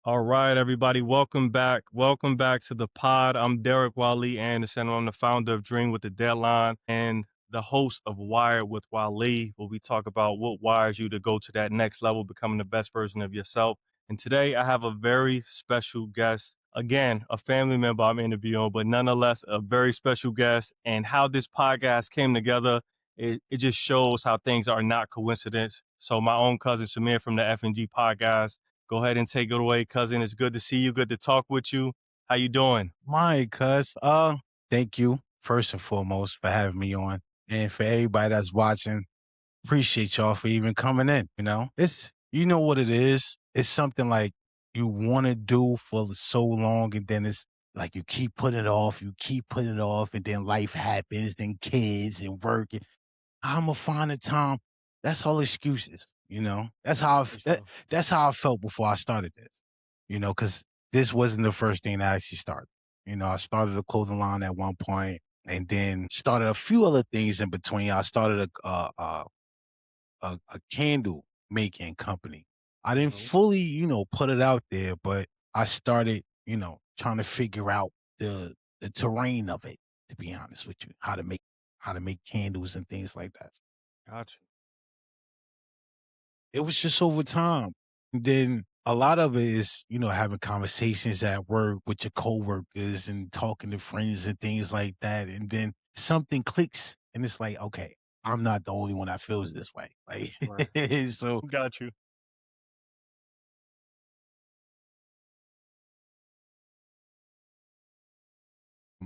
All right, everybody, welcome back. Welcome back to the pod. I'm Derrick Wali Anderson. I'm the founder of Dream with the Deadline and the host of Wired with Wali, where we talk about what wires you to go to that next level, becoming the best version of yourself. And today I have a very special guest. Again, a family member I'm interviewing, but nonetheless, a very special guest. And how this podcast came together, it just shows how things are not coincidence. So my own cousin Samir from the F&G podcast. Go ahead and take it away, cousin. It's good to see you. Good to talk with you. How you doing? My cuz, thank you first and foremost for having me on. And for everybody that's watching, appreciate y'all for even coming in, you know what it is? It's something like you want to do for so long and then it's like you keep putting it off, and then life happens, then kids and work. And I'ma find the time. That's all excuses, you know. For sure. That's how I felt before I started this, because this wasn't the first thing I actually started. I started a clothing line at one point, and then started a few other things in between. I started a candle making company. I didn't Mhm. fully, put it out there, but I started, trying to figure out the terrain of it. To be honest with you, how to make candles and things like that. Gotcha. It was just over time. And then a lot of it is, having conversations at work with your coworkers and talking to friends and things like that. And then something clicks and it's like, okay, I'm not the only one that feels this way. Like, Right. so Got you.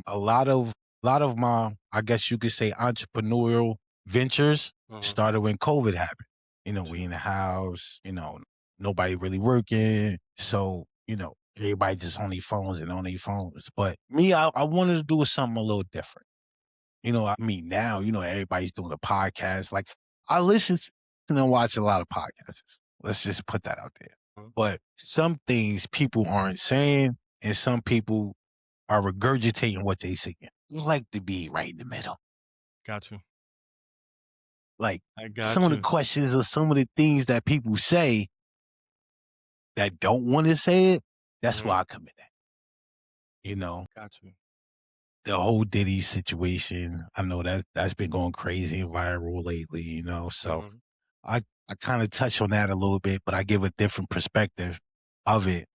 a lot of my, I guess you could say, entrepreneurial ventures Mhm. started when COVID happened. We Sure. in the house, nobody really working. So, everybody just on their phones and on their phones. But me, I wanted to do something a little different. I mean, now, everybody's doing a podcast. Like, I listen to and watch a lot of podcasts. Let's just put that out there. Mhm. But some things people aren't saying, and some people are regurgitating what they saying. I like to be right in the middle. Got you. Like, I some of got the you. questions or some of the things that people say that don't want to say it, that's why Mhm. I come in at. You know, Got you. the whole Diddy situation. I know that's been going crazy and viral lately, so Mhm. I I kind of touch on that a little bit, but I give a different perspective of it.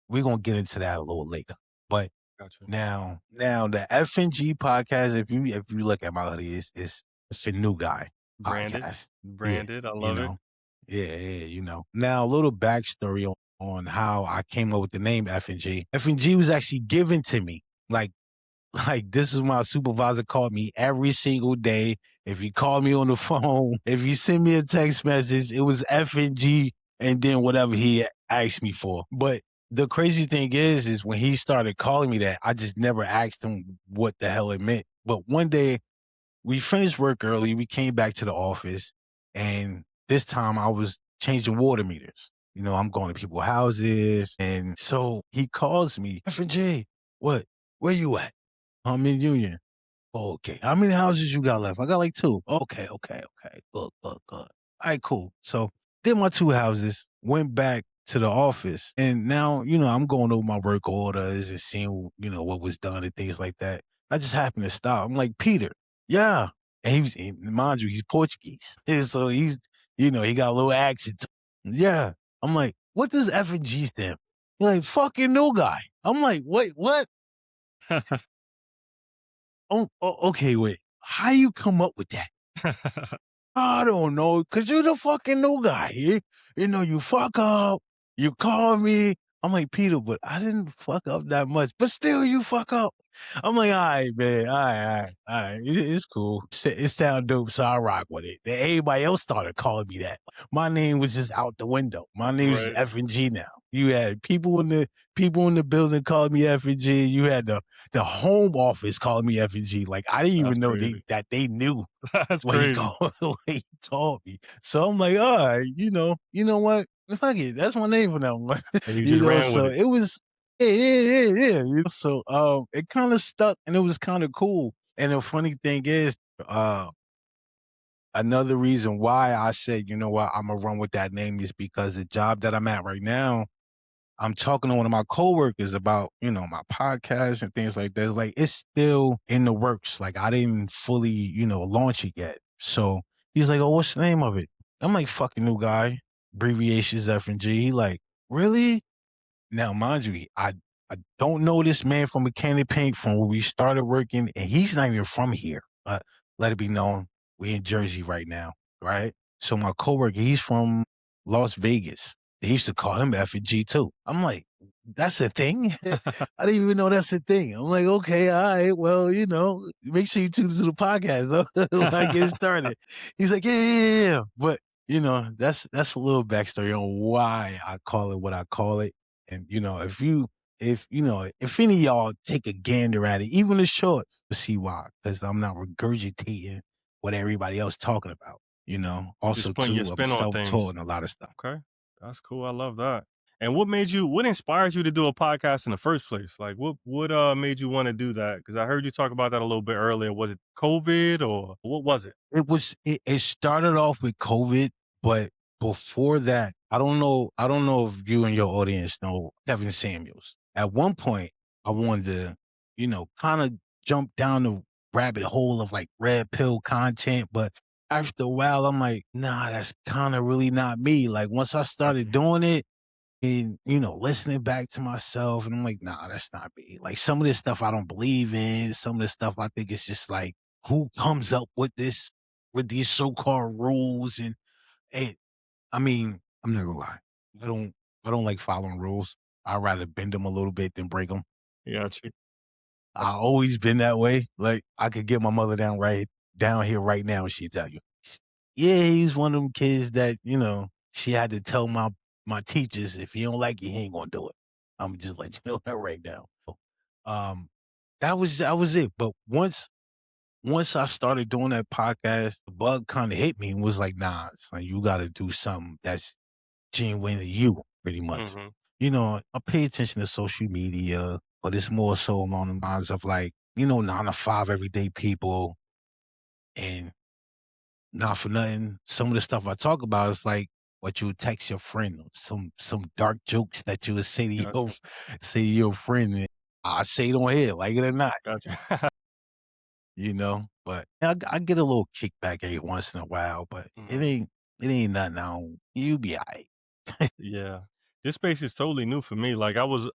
We're gonna get into that a little later. But Got you. now the FNG podcast, if you look at my hoodie, it's a new guy Branded. podcast. Yeah, Branded. I you love it. know. Yeah. Now a little backstory on how I came up with the name FNG. FNG was actually given to me. Like this is my supervisor called me every single day. If he called me on the phone, if he sent me a text message, it was F and G and then whatever he asked me for. But the crazy thing is when he started calling me that, I just never asked him what the hell it meant. But one day we finished work early. We came back to the office, and this time I was changing water meters. I'm going to people's houses, and so he calls me, F and J, what? Where you at? I'm in Union. Okay. How many houses you got left? I got like two. Okay. Good. All right, cool. So did my two houses, went back to the office, and now, I'm going over my work orders and seeing, what was done and things like that. I just happened to stop. I'm like, Peter, yeah. And mind you, he's Portuguese. And so he got a little accent. Yeah. I'm like, what does F and G stand? He's like, fucking new guy. I'm like, wait, what? Okay, wait. How you come up with that? I don't know, cause you're the fucking new guy. You fuck up. You call me. I'm like, Peter, but I didn't fuck up that much. But still, you fuck up. I'm like, all right, man. All right. It's cool. It sound dope, so I rock with it. Then everybody else started calling me that. My name was just out the window. My name is Right. F and G now. You had people in the building calling me F and G. You had the home office calling me F and G. Like I didn't That's even know crazy. that they knew That's when he crazy. called when he called me. So I'm like, all right, you know what? Fuck it. That's my name for now. And you just ran with So it. it was yeah. So it kind of stuck and it was kind of cool. And the funny thing is, uh another reason why I said, you know what, I'm gonna run with that name is because the job that I'm at right now, I'm talking to one of my coworkers about, my podcast and things like that. It's like it's still in the works. Like I didn't fully, launch it yet. So he's like, "Oh, what's the name of it?" I'm like, "Fucking new guy, abbreviations F and G." He like, "Really?" Now, mind you, I don't know this man from a can of paint from where we started working, and he's not even from here. Let it be known, we in Jersey right now, right? So my coworker, he's from Las Vegas. They used to call him F and G too. I'm like, that's a thing? I didn't even know that's a thing. I'm like, okay, all right, well, make sure you tune into the podcast though when I get started. He's like, yeah, yeah, yeah, yeah. But that's a little backstory on why I call it what I call it. And if any of y'all take a gander at it, even the shorts, to see why, because I'm not regurgitating what everybody else talking about. Just Also putting your too, I'm spin on self-taught things. in a lot of stuff. Okay. That's cool. I love that. And what inspires you to do a podcast in the first place? Like what made you want to do that? Because I heard you talk about that a little bit earlier. Was it COVID or what was it? It started off with COVID, but before that, I don't know if you and your audience know Kevin Samuels. At one point, I wanted to, kind of jump down the rabbit hole of like red pill content, but after a while, I'm like, nah, that's kind of really not me. Like once I started Gotcha. doing it and, listening back to myself, and I'm like, nah, that's not me. Like some of this stuff I don't believe in. Some of this stuff I think it's just like, who comes up with these so-called rules? And I mean, I'm not gonna lie. I don't I don't like following rules. I'd rather bend them a little bit than break them. Gotcha. I always been that way. Like I could get my mother down here right now and she'd tell you. Yeah, he's one of them kids that, she had to tell my teachers if he don't like it, he ain't gonna do it. I'm just let you know that right now. Um that was it. But once I started doing that podcast, the bug kind of hit me and was like, nah, it's like you gotta do something that's genuinely you, pretty much. Hmm. I pay attention to social media, but it's more so along the lines of like, 9 to 5 everyday people. And not for nothing, some of the stuff I talk about is like what you would text your friend, or some dark jokes that you would say to your Gotcha. say to your friend. And I say it on here, like it or not, Gotcha. But I get a little kickback every once in a while, but it Hmm. ain't nothing. Now you be alright. Yeah. This space is totally new for me. Like I was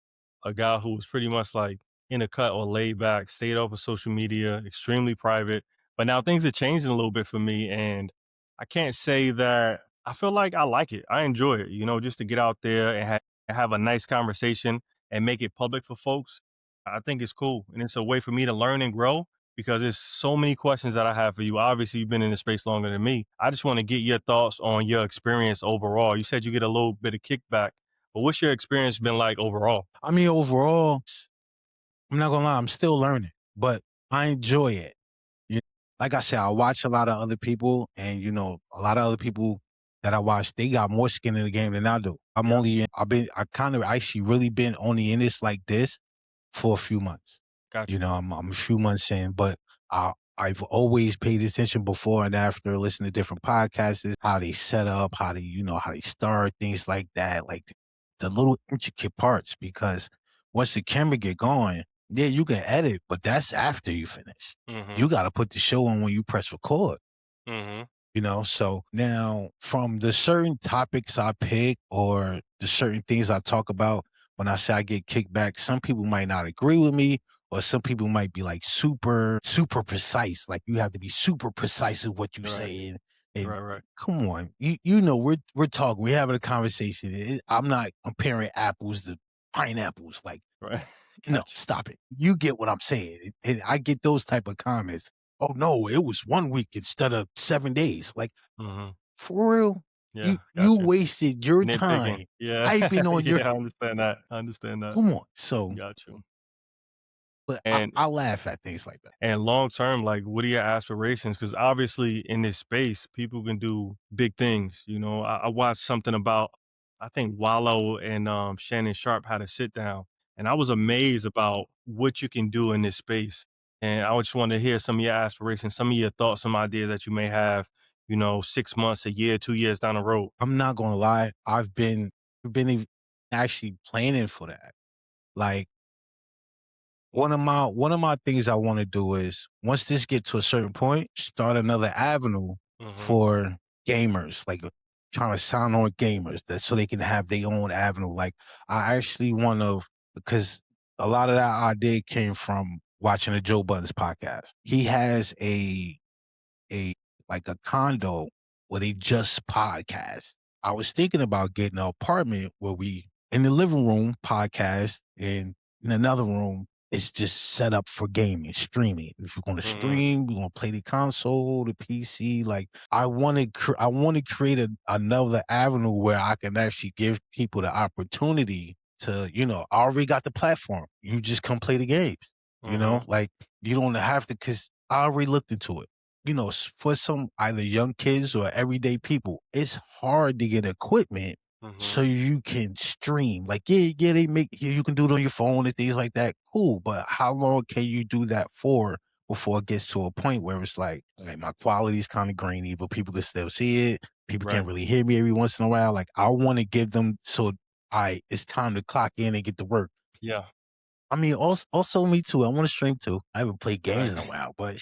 a guy who was pretty much like in a cut or laid back, stayed off of social media, extremely private. But now things are changing a little bit for me. And I can't say that I feel like I like it. I enjoy it, just to get out there and have a nice conversation and make it public for folks. I think it's cool. And it's a way for me to learn and grow because there's so many questions that I have for you. Obviously, you've been in the space longer than me. I just want to get your thoughts on your experience overall. You said you get a little bit of kickback, but what's your experience been like overall? I mean, overall, I'm not gonna lie, I'm still learning, but I enjoy it. You Like I said, I watch a lot of other people, and a lot of other people that I watch, they got more skin in the game than I do. Yeah, I kind of actually really been only in this like this for a few months. got you. I'm a few months in, but I've always paid attention before and after, listening to different podcasts, how they set up, how they start, things like that, like the little intricate parts. Because once the camera get going, yeah, you can edit, but that's after you finish. Mhm, You got to put the show on when you press record. mhm, So now from the certain topics I pick or the certain things I talk about, when I say I get kicked back, some people might not agree with me, or some people might be like super, super precise. Like you have to be super precise with what you right, say. And right, come on, we're talking, we're having a conversation. I'm not comparing apples to pineapples. Like, right, no, got you. stop it. You get what I'm saying. And I get those type of comments. Oh no, it was 1 week instead of 7 days. Like, Mhm, for real, yeah, you got you. wasted your Nitpicking, time yeah, typing on your yeah, I understand that, I understand that, come on. So, got you. but And I laugh at things like that. And long term, like, what are your aspirations? Because obviously, in this space, people can do big things. I watched something about, I think Wallow and Shannon Sharp had a sit down, and I was amazed about what you can do in this space. And I just want to hear some of your aspirations, some of your thoughts, some ideas that you may have. 6 months, a year, 2 years down the road. I'm not gonna lie. I've been actually planning for that. Like one of my things I want to do is once this get to a certain point, start another avenue Mhm. for gamers, like trying to sound on gamers that so they can have their own avenue. Like I actually want to because a lot of that idea came from watching the Joe Budden's podcast. He has a like a condo where they just podcast. I was thinking about getting an apartment where we in the living room podcast and in another room it's just set up for gaming, streaming. If you're going to Mhm. stream, we're going to play the console, the PC. Like I want to create another avenue where I can actually give people the opportunity to, I already got the platform. You just come play the games. Mhm. Like you don't have to because I already looked into it. For some either young kids or everyday people, it's hard to get equipment so Mhm. you can stream. Like, yeah, you can do it on your phone and things like that. Cool, but how long can you do that for before it gets to a point where it's like my quality is kind of grainy, but people can still see it. People Right. can't really hear me every once in a while. Like, I want to give them so it's time to clock in and get to work. Yeah. I mean, also me too. I want to stream too. I haven't played games Right. in a while, but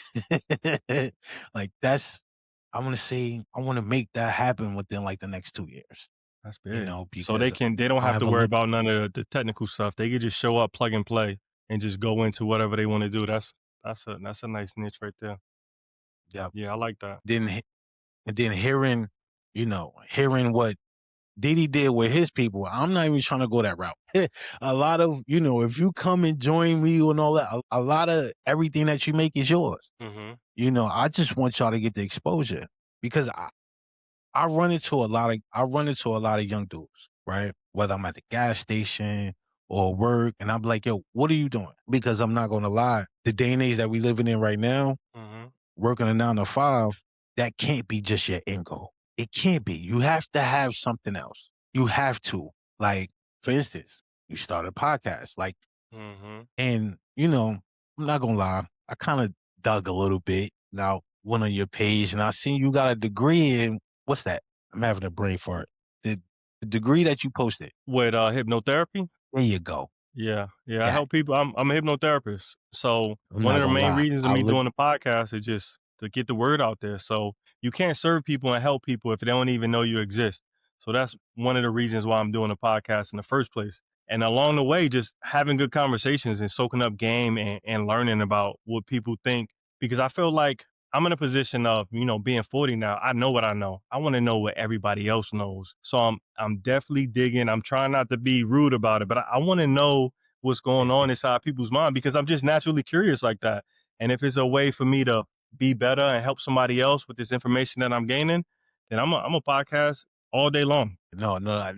like I want to say I want to make that happen within like the next 2 years. That's big. So Because they don't I have have to a worry little. about none of the technical stuff. They could just show up, plug and play, and just go into whatever they want to do. That's a nice niche right there. Yeah. Yeah, I like that. Then and then hearing what Diddy did with his people. I'm not even trying to go that route. A lot of if you come and join me and all that, a lot of everything that you make is yours. Mhm. I just want y'all to get the exposure because I run into a lot of young dudes, right? Whether I'm at the gas station or work, and I'm like, yo, what are you doing? Because I'm not gonna lie, the day and age that we living in right now, Mhm. working a 9 to 5, that can't be just your end goal. It can't be. You have to have something else. You have to. Like, for instance, you start a podcast. Like, Mhm. and I'm not gonna lie, I kind of dug a little bit. Now went on your page and I seen you got a degree in what's that? I'm having a brain fart. The degree that you posted. With hypnotherapy. There you go. Yeah, yeah. I That help people. I'm a hypnotherapist. So I'm one not of the gonna main lie. reasons of I me look doing the podcast is just to get the word out there. So you can't serve people and help people if they don't even know you exist. So that's one of the reasons why I'm doing a podcast in the first place. And along the way, just having good conversations and soaking up game and learning about what people think. Because I feel like I'm in a position of, being 40 now. I know what I know. I want to know what everybody else knows. So I'm definitely digging. I'm trying not to be rude about it, but I want to know what's going on inside people's mind because I'm just naturally curious like that. And if it's a way for me to be better and help somebody else with this information that I'm gaining, then I'm a podcast all day long. no, no.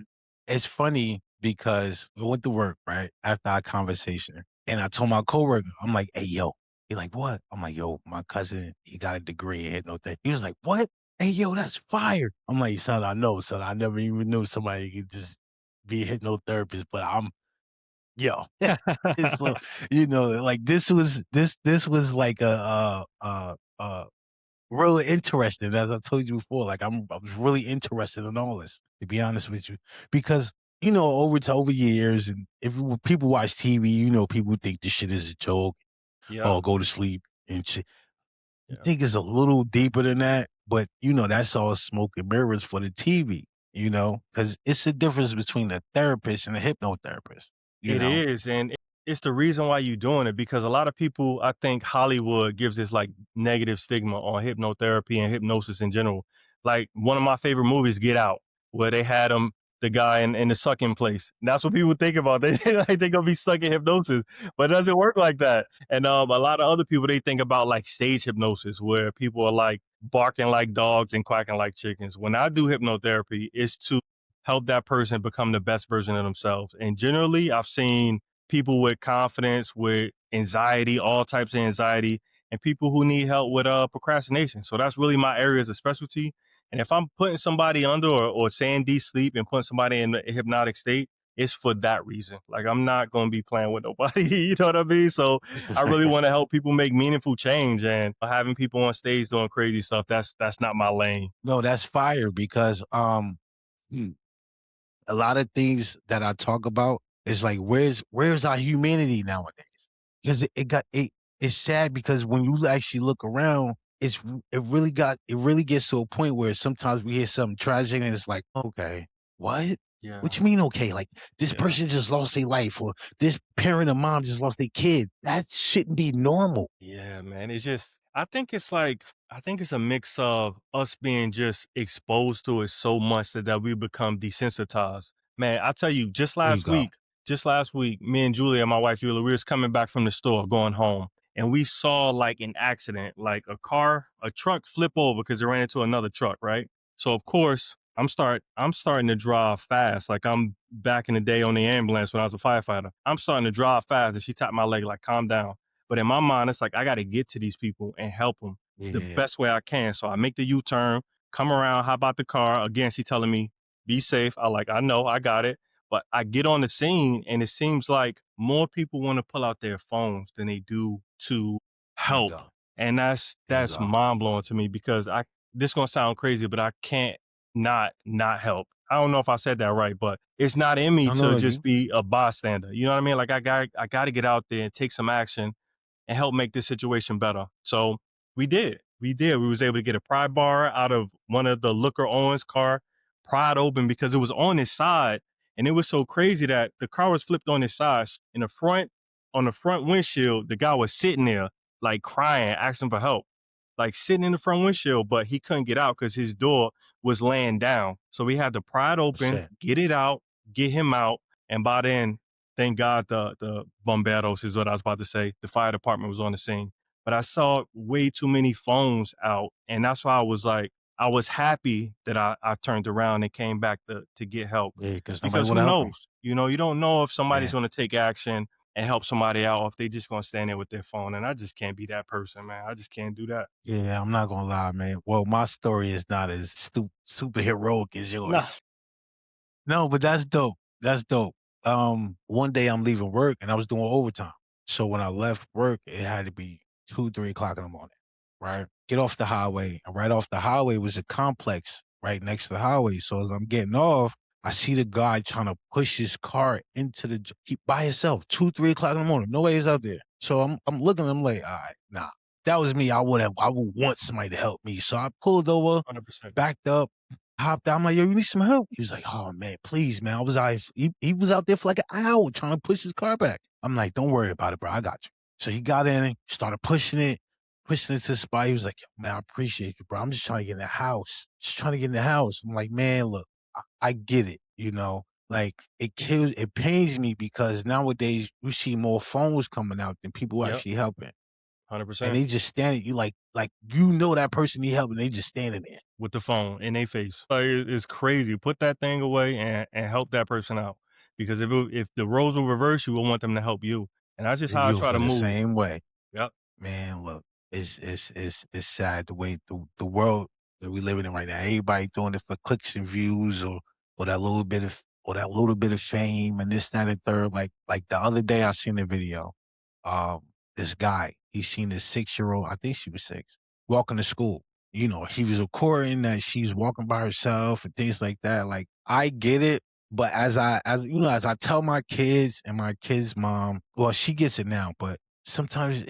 It's funny because I went to work right after our conversation, and I told my coworker, I'm like, "Hey, yo," he like, "What?" I'm like, "Yo, my cousin, he got a degree in hypnotherapy." He was like, "What?" Hey, yo, that's fire. I'm like, son, I know, son. I never even knew somebody could just be a hypnotherapist, but yo. So, like this was like a really interesting, as I told you before. Like I was really interested in all this, to be honest with you, because over years, and if people watch TV, people think this shit is a joke. Yeah, Oh, go to sleep and shit. I yeah. think it's a little deeper than that, but that's all smoke and mirrors for the TV. Because it's the difference between a therapist and a hypnotherapist. You It know, is, and it's the reason why you doing it because a lot of people, I think Hollywood gives this like negative stigma on hypnotherapy and hypnosis in general. Like one of my favorite movies, Get Out, where they had the guy in the sucking place. That's what people think about. They like they gonna be stuck in hypnosis, but it doesn't work like that. And a lot of other people they think about like stage hypnosis, where people are like barking like dogs and quacking like chickens. When I do hypnotherapy, it's to help that person become the best version of themselves. And generally, I've seen people with confidence, with anxiety, all types of anxiety, and people who need help with procrastination. So that's really my areas of specialty. And if I'm putting somebody under or saying deep sleep and putting somebody in a hypnotic state, it's for that reason. Like I'm not going to be playing with nobody. You know what I mean? So I really want to help people make meaningful change and having people on stage doing crazy stuff. That's not my lane. no, that's fire because a lot of things that I talk about is like, where's our humanity nowadays? Because it's sad because when you actually look around, it really gets to a point where sometimes we hear something tragic and it's like, okay, what? Yeah. What you mean, okay? Like this Yeah. person just lost their life, or this parent or mom just lost their kid. That shouldn't be normal. Yeah, man. It's just, I think it's like, I think it's a mix of us being just exposed to it so much that we become desensitized. Man, I tell you, There you go. just last week, me and Julia, my wife Julia, we was coming back from the store going home, and we saw like an accident, like a truck flip over because it ran into another truck, right? So of course, I'm starting to drive fast. Like I'm back in the day on the ambulance when I was a firefighter. I'm starting to drive fast, and she tapped my leg like, calm down. But in my mind, it's like I got to get to these people and help them the Yeah, best way I can. So I make the U-turn, come around, hop out the car. Again, she telling me, be safe. I know, I got it. But I get on the scene and it seems like more people want to pull out their phones than they do to there you help. go. And There you that's go. mind blowing to me because this gonna sound crazy, but I can't not help. I don't know if I said that right, but it's not in me No, no, to no. just be a bystander. You know what I mean? Like I got to get out there and take some action and help make this situation better. So we did. We did. We was able to get a pry bar out of one of the looker Owens car, pried open because it was on his side. And it was so crazy that the car was flipped on his side. In the front, on the front windshield, the guy was sitting there like crying, asking for help, like sitting in the front windshield, but he couldn't get out because his door was laying down. So we had to pry it open, Shit. get it out, get him out. And by then, thank God the bomberos is what I was about to say. The fire department was on the scene. But I saw way too many phones out. And that's why I was like, I was happy that I turned around and came back to get help. Yeah, because nobody Because want who to help him. knows? You know, you don't know if somebody's Yeah. going to take action and help somebody out, or if they just going to stand there with their phone. And I just can't be that person, man. I just can't do that. Yeah, I'm not gonna lie, man. Well, my story is not as super heroic as Nah. yours. No, but that's dope. That's dope. One day I'm leaving work and I was doing overtime. So when I left work, it had to be 2, 3 o'clock in the morning, right? Get off the highway. And right off the highway was a complex right next to the highway. So as I'm getting off, I see the guy trying to push his car into he by himself, 2, 3 o'clock in the morning. Nobody's out there. So I'm looking, I'm like, all right, nah. That was me. I would want somebody to help me. So I pulled over, 100%. backed up, hopped out. I'm like, yo, you need some help? He was like, oh man, please, man. He was out there for like an hour trying to push his car back. I'm like, don't worry about it, bro. I got you. So he got in, started pushing it to the spot. He was like, yo, man, I appreciate you, bro. I'm just trying to get in the house. Just trying to get in the house. I'm like, man, look, I get it, you know. Like it pains me because nowadays you see more phones coming out than people Yep. actually helping. And 100%. they just standing, you like you know that person need help and they just standing there. With the phone in their face. Like, it's crazy. Put that thing away and help that person out. Because if the roles will reverse, you will want them to help you. And that's just And how I you try to feel the move. same way. Yep. Man, look, it's sad the way the world that we living in right now. Everybody doing it for clicks and views or that little bit of fame and this, that, and third. Like the other day I seen a video. Um, this guy, he seen this 6-year-old, I think she was 6, walking to school. You know, he was recording that she's walking by herself and things like that. Like, I get it, but as I tell my kids and my kids' mom, well, she gets it now, but sometimes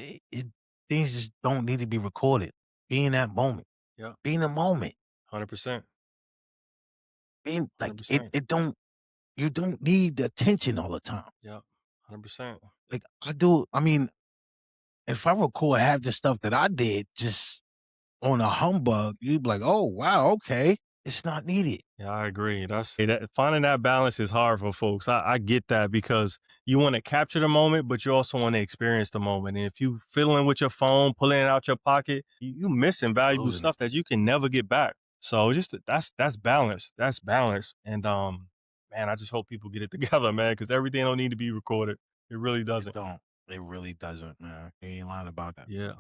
things just don't need to be recorded. Be in that moment. Yep. Be in the moment. 100%. Being like it 100%. it don't you don't need the attention all the time. Yep. 100%. Like I mean, if I record half the stuff that I did just on a humbug, you'd be like, "Oh, wow, okay." It's not needed. Yeah, I agree. Finding that balance is hard for folks. I get that because you want to capture the moment, but you also want to experience the moment. And if you fiddling with your phone, pulling it out your pocket, you missing You're valuable losing it. stuff that you can never get back. So just that's balance. That's balance. And man, I just hope people get it together, man, because everything don't need to be recorded. It really It doesn't. don't. It really doesn't, man. You ain't lying about that. Yeah.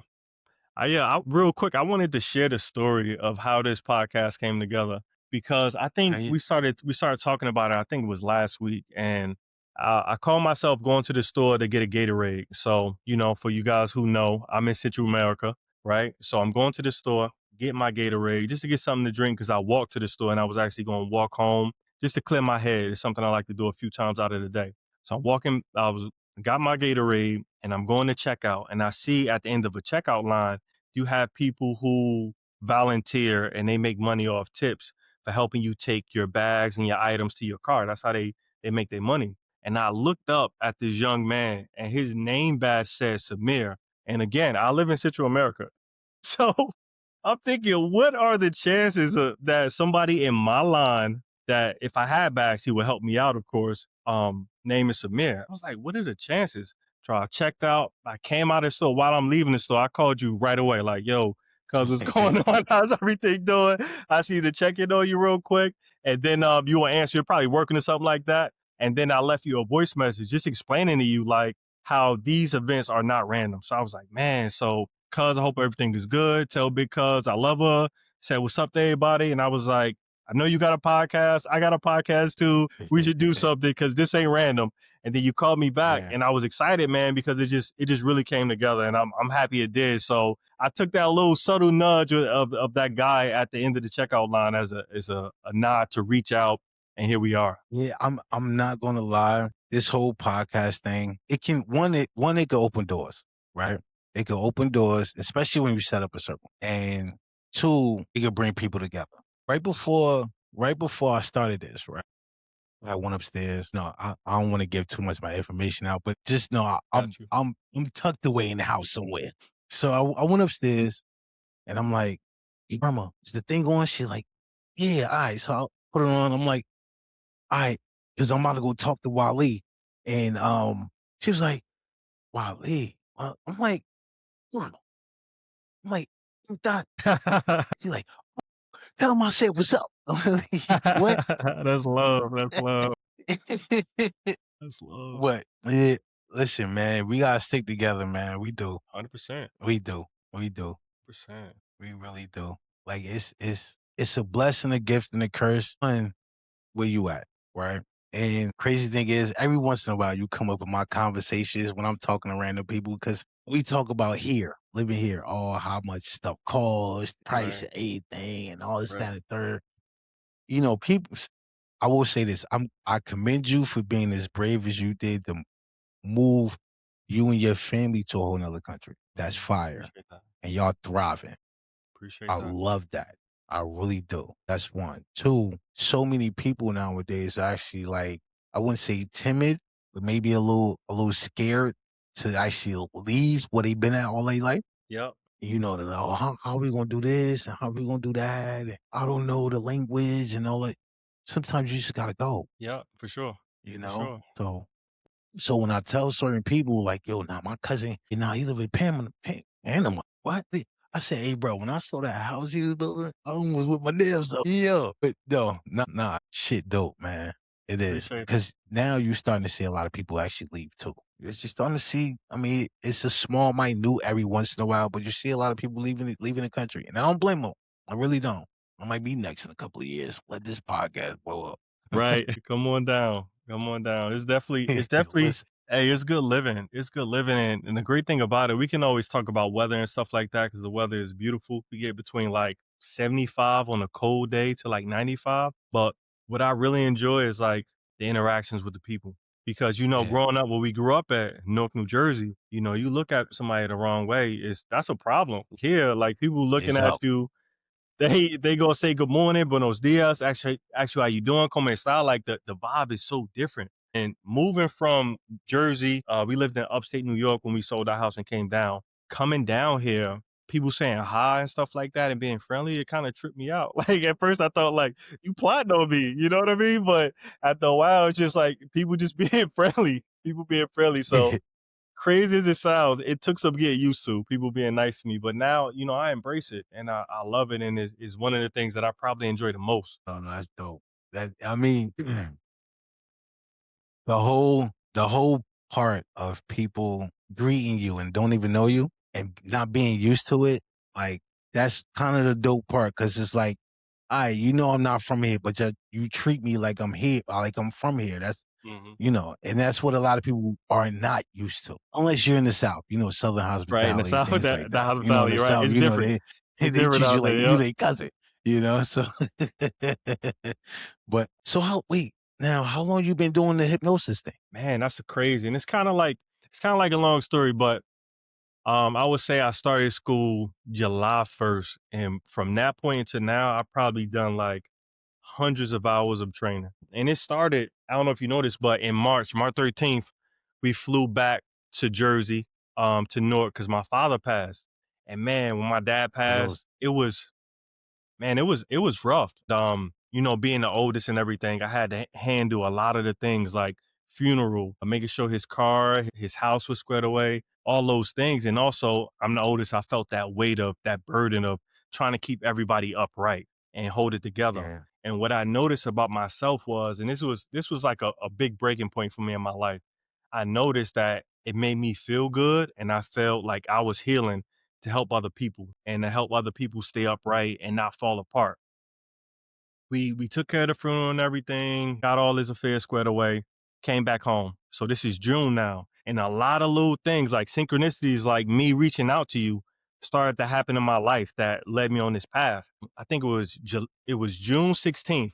Real quick, I wanted to share the story of how this podcast came together because I think Okay. we started talking about it. I think it was last week, and I called myself going to the store to get a Gatorade. So you know, for you guys who know, I'm in Central America, right? So I'm going to the store get my Gatorade just to get something to drink because I walked to the store and I was actually going to walk home just to clear my head. It's something I like to do a few times out of the day. So I'm walking, got my Gatorade and I'm going to checkout. And I see at the end of a checkout line, you have people who volunteer and they make money off tips for helping you take your bags and your items to your car. That's how they make their money. And I looked up at this young man and his name badge says Samir. And again, I live in Central America. So I'm thinking, what are the chances that somebody in my line that if I had bags, he would help me out, of course, name is Samir. I was like, what are the chances? So I checked out. I came out of the store. While I'm leaving the store, I called you right away. Like, yo, cuz what's going on? How's everything doing? I see the check in on you real quick. And then you will answer. You're probably working or something like that. And then I left you a voice message just explaining to you like how these events are not random. So I was like, man, so cuz I hope everything is good. Tell big cuz I love her. Said what's up to everybody. And I was like, I know you got a podcast. I got a podcast too. We should do something because this ain't random. And then you called me back Yeah. and I was excited, man, because it just really came together and I'm happy it did. So I took that little subtle nudge of that guy at the end of the checkout line as a nod to reach out. And here we are. Yeah, I'm not gonna lie. This whole podcast thing, it can it can open doors, right? It can open doors, especially when you set up a circle. And two, it can bring people together. Right before I started this, right? I went upstairs. No, I don't want to give too much of my information out, but just know Got you. I'm tucked away in the house somewhere. So I went upstairs and I'm like, "Hey, Grandma, is the thing on?" She's like, "Yeah, all right." So I put it on. I'm like, all right, because I'm about to go talk to Wali. And she was like, Wali. I'm like, "Mom," I'm like, "Dad." She's like, tell him I said what's up. I'm like, what? That's love. That's love. That's love. What? Yeah, listen, man, we gotta stick together, man. We do. 100%. We do. We do. 100%. We really do. Like it's a blessing, a gift, and a curse. And where you at, right? And crazy thing is, every once in a while, you come up with my conversations when I'm talking to random people because we talk about here, living here, how much stuff costs, price Right. of anything, and all this, Right. that, and the third. You know, people. I will say this: I commend you for being as brave as you did to move you and your family to a whole nother country. That's fire, Appreciate that. and y'all thriving. Appreciate I that. love that. I really do. That's one. Two, so many people nowadays are actually like, I wouldn't say timid, but maybe a little scared to actually leave where they've been at all their life. Yep. You know, they're like, oh, how we gonna do this and how we gonna do that? And I don't know the language and all that. Sometimes you just gotta go, Yep. For sure. you For know? sure. So when I tell certain people like, yo, now my cousin, he live in Panama. What? I said, hey, bro, when I saw that house he was building, I almost with my damn self. Yeah. But no, nah, shit dope, man. It is. Appreciate that. Because now you're starting to see a lot of people actually leave too. It's just starting to see, I mean, it's a small, minute every once in a while, but you see a lot of people leaving the country. And I don't blame them. I really don't. I might be next in a couple of years. Let this podcast blow up. Right. Come on down. Come on down. It's definitely, Listen, hey, it's good living. It's good living. And the great thing about it, we can always talk about weather and stuff like that because the weather is beautiful. We get between like 75 on a cold day to like 95. But what I really enjoy is like the interactions with the people. Because, yeah, growing up where we grew up at Newark, New Jersey, you look at somebody the wrong way, that's a problem. Here, like people looking it's at up. you they go say good morning, buenos dias. Actually, how you doing? Como está? Like the vibe is so different. And moving from Jersey, we lived in upstate New York when we sold our house and came down. Coming down here, people saying hi and stuff like that and being friendly, it kind of tripped me out. Like at first, I thought like you plotting on me, you know what I mean? But after a while, it's just like people just being friendly, people being friendly. So crazy as it sounds, it took some getting used to people being nice to me. But now, I embrace it and I love it. And it's one of the things that I probably enjoy the most. Oh, no, that's dope. That I mean, the whole part of people greeting you and don't even know you and not being used to it, like that's kind of the dope part because it's like, I'm not from here, but you treat me like I'm here, like I'm from here. That's Hmm. and that's what a lot of people are not used to, unless you're in the South. Southern Right. And the hospitality, South, things like the that. In hospitality, the right? South, It's different. they It's they different treat you out like there. you Yep. their cousin. you know, so but so how wait, now how long you been doing the hypnosis thing? Man, that's crazy. And it's kind of like a long story, but I would say I started school July 1st. And from that point until now, I've probably done like hundreds of hours of training. And it started, I don't know if you noticed, but in March 13th, we flew back to Jersey, to Newark, because my father passed. And man, when my dad Condolences. passed, it was rough. Being the oldest and everything, I had to handle a lot of the things like funeral, making sure his car, his house was squared away, all those things. And also, I'm the oldest. I felt that weight of that burden of trying to keep everybody upright and hold it together. Yeah. And what I noticed about myself was, and this was like a big breaking point for me in my life. I noticed that it made me feel good, and I felt like I was healing to help other people and to help other people stay upright and not fall apart. We took care of the funeral and everything, got all his affairs squared away, came back home. So this is June now. And a lot of little things like synchronicities, like me reaching out to you, started to happen in my life that led me on this path. I think it was June 16th.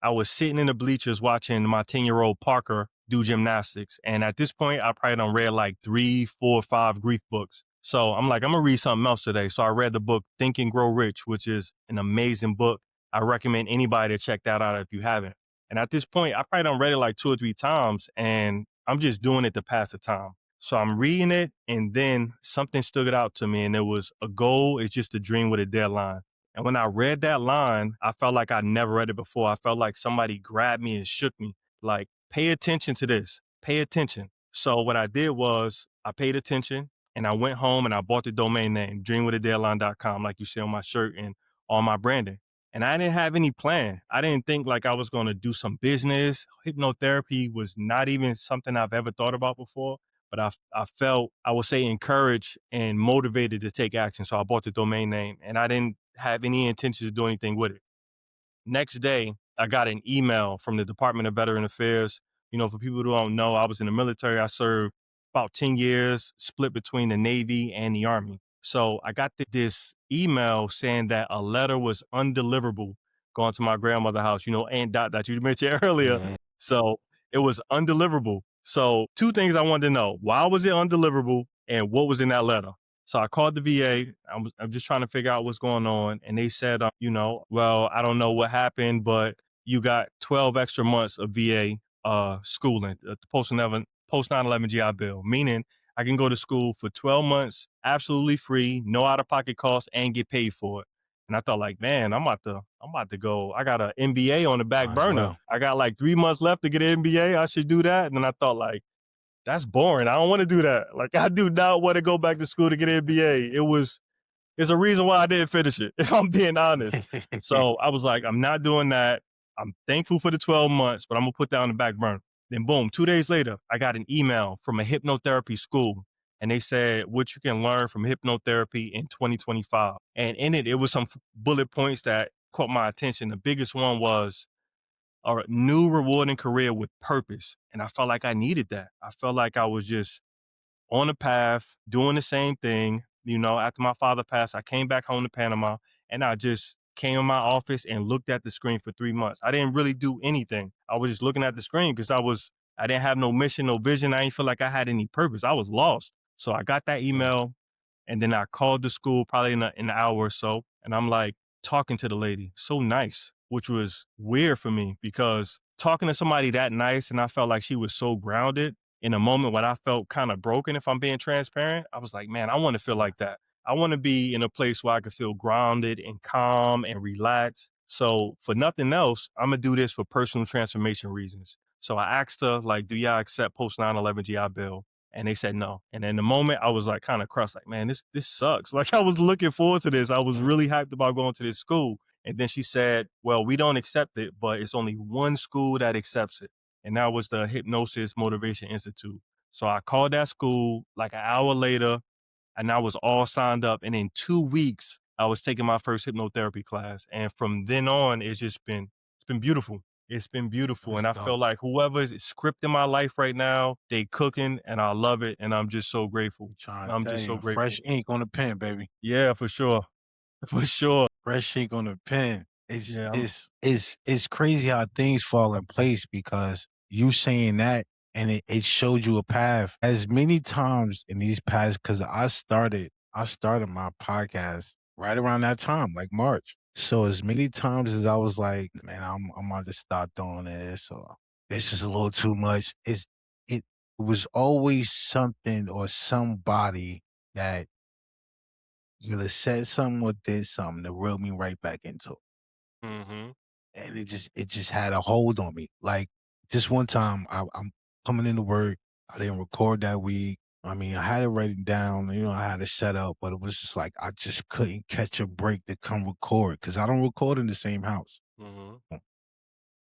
I was sitting in the bleachers watching my 10-year-old Parker do gymnastics. And at this point, I probably done read like 3, 4, 5 grief books. So I'm like, I'm gonna read something else today. So I read the book Think and Grow Rich, which is an amazing book. I recommend anybody to check that out if you haven't. And at this point, I probably done read it like 2 or 3 times, and I'm just doing it to pass the time. So I'm reading it, and then something stood out to me, and it was a goal is just a dream with a deadline. And when I read that line, I felt like I never read it before. I felt like somebody grabbed me and shook me, like, pay attention to this, pay attention. So what I did was I paid attention and I went home and I bought the domain name, dreamwithadeadline.com, like you see on my shirt and on my branding. And I didn't have any plan. I didn't think like I was going to do some business. Hypnotherapy was not even something I've ever thought about before, but I felt, I would say, encouraged and motivated to take action. So I bought the domain name and I didn't have any intention to do anything with it. Next day, I got an email from the Department of Veteran Affairs. For people who don't know, I was in the military. I served about 10 years, split between the Navy and the Army. So I got this email saying that a letter was undeliverable going to my grandmother's house, Aunt Dot that you mentioned earlier. Yeah. So it was undeliverable. So two things I wanted to know. Why was it undeliverable and what was in that letter? So I called the VA. I'm just trying to figure out what's going on. And they said, well, I don't know what happened, but you got 12 extra months of VA schooling, the post 9/11 GI Bill, meaning I can go to school for 12 months, absolutely free, no out of pocket costs, and get paid for it. And I thought, like, man, I'm about to go. I got an MBA on the back Might as burner. well. I got like 3 months left to get an MBA. I should do that. And then I thought, like, that's boring. I don't want to do that. Like, I do not want to go back to school to get an MBA. It's a reason why I didn't finish it, if I'm being honest. So I was like, I'm not doing that. I'm thankful for the 12 months, but I'm gonna put that on the back burner. Then boom, 2 days later, I got an email from a hypnotherapy school. And they said what you can learn from hypnotherapy in 2025. And in it, it was some bullet points that caught my attention. The biggest one was a new rewarding career with purpose. And I felt like I needed that. I felt like I was just on a path, doing the same thing. After my father passed, I came back home to Panama and I just came in my office and looked at the screen for 3 months. I didn't really do anything. I was just looking at the screen because I didn't have no mission, no vision. I didn't feel like I had any purpose. I was lost. So I got that Yeah. email and then I called the school probably in an hour or so. And I'm like talking to the lady, so nice, which was weird for me because talking to somebody that nice and I felt like she was so grounded in a moment when I felt kind of broken, if I'm being transparent, I was like, man, I want to feel Yeah. like that. I want to be in a place where I could feel grounded and calm and relaxed. So for nothing else, I'm going to do this for personal transformation reasons. So I asked her, like, do y'all accept post 9/11 GI Bill? And they said no. And in the moment, I was like kind of crushed, like, man, this sucks. Like I was looking forward to this. I was really hyped about going to this school. And then she said, well, we don't accept it, but it's only one school that accepts it. And that was the Hypnosis Motivation Institute. So I called that school like an hour later and I was all signed up. And in 2 weeks, I was taking my first hypnotherapy class. And from then on, it's been beautiful. It's been beautiful. That's And I dope. feel like whoever is scripting my life right now, they cooking and I love it. And I'm just so grateful. I'm trying to I'm tell just so you, grateful. fresh ink on the pen, baby. Yeah, for sure. For sure. Fresh ink on the pen. It's Yeah, it's it's it's crazy how things fall in place because you saying that and it showed you a path. As many times in these paths, because I started my podcast right around that time, like March. So as many times as I was like, man, I'm about to stop doing this, or this is a little too much. It was always something or somebody that either said something or did something to reel me right back into it. mhm. And it just had a hold on me. Like this one time I'm coming into work, I didn't record that week. I mean, I had it written down, I had it set up, but it was just like I just couldn't catch a break to come record because I don't record in the same house. Mhm.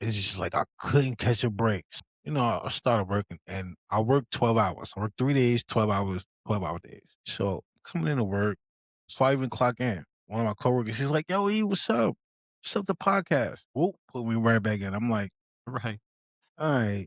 It's just like I couldn't catch a break. I started working and I worked 12 hours. I worked 3 days, 12 hours, 12-hour days. So coming into work, it's 5 o'clock in. One of my coworkers, he's like, yo, E, what's up? What's up the podcast? Whoop, put me right back in. I'm like, Right. all right.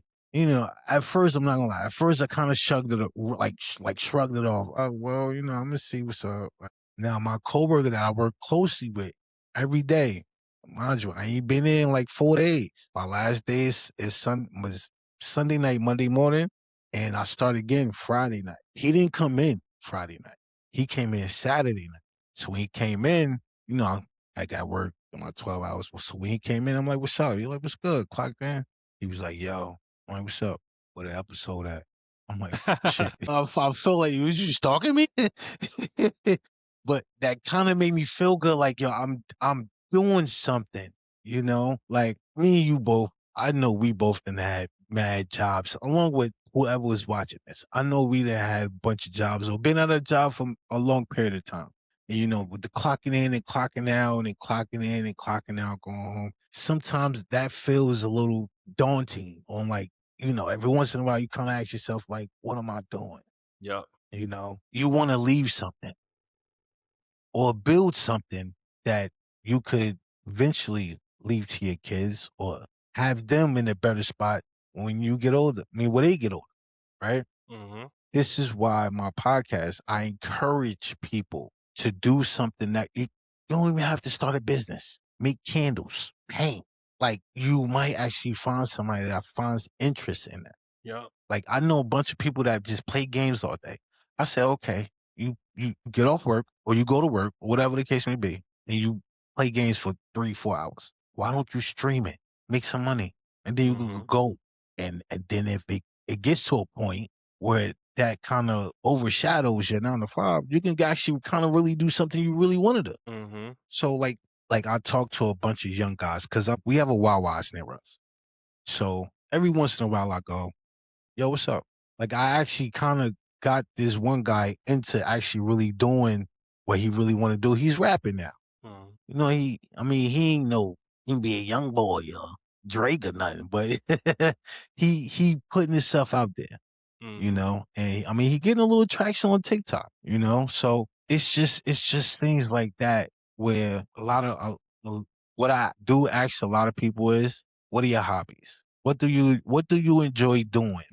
At first, I'm not gonna lie. At first, I kind of shrugged it, like shrugged it off. Oh well, I'm gonna see what's up. Now, my coworker that I work closely with every day, mind you, I ain't been in like 4 days. My last day was Sunday night, Monday morning, and I started again Friday night. He didn't come in Friday night. He came in Saturday night. So when he came in, I got work in my 12 hours. So when he came in, I'm like, "What's up?" He's like, "What's good?" Clocked in. He was like, "Yo," I'm like, "What's up? Where the episode at?" I'm like, "Shit." I feel like you was just stalking me, but that kind of made me feel good. Like, yo, I'm doing something. Like me and you both. I know we both done had mad jobs, along with whoever was watching this. I know we done had a bunch of jobs or been at a job for a long period of time. And with the clocking in and clocking out and clocking in and clocking out, going home, sometimes that feels a little daunting on like, every once in a while you kind of ask yourself, like, what am I doing? Yep. You want to leave something or build something that you could eventually leave to your kids or have them in a better spot when you get older. I mean, when they get older, right? Mhm. This is why my podcast, I encourage people to do something that you don't even have to start a business. Make candles, paint. Like you might actually find somebody that finds interest in that. Yep. Like I know a bunch of people that just play games all day. I said, okay, you get off work or you go to work, or whatever the case may be, and you play games for 3, 4 hours. Why don't you stream it, make some money, and then you could Mhm. go and then if it gets to a point where that kind of overshadows your 9 to 5, you can actually kind of really do something you really want to do. Mhm. So like I talk to a bunch of young guys because we have a Wawa's near us. So every once in a while I go, yo, what's up? Like I actually kind of got this one guy into actually really doing what he really want to do. He's rapping now. Mhm. I mean, he ain't no, he can be a young boy or Drake or nothing, but he putting himself out there, Mhm. and I mean, he getting a little traction on TikTok. So it's just things like that where a lot of what I do ask a lot of people is, what are your hobbies? What do you enjoy doing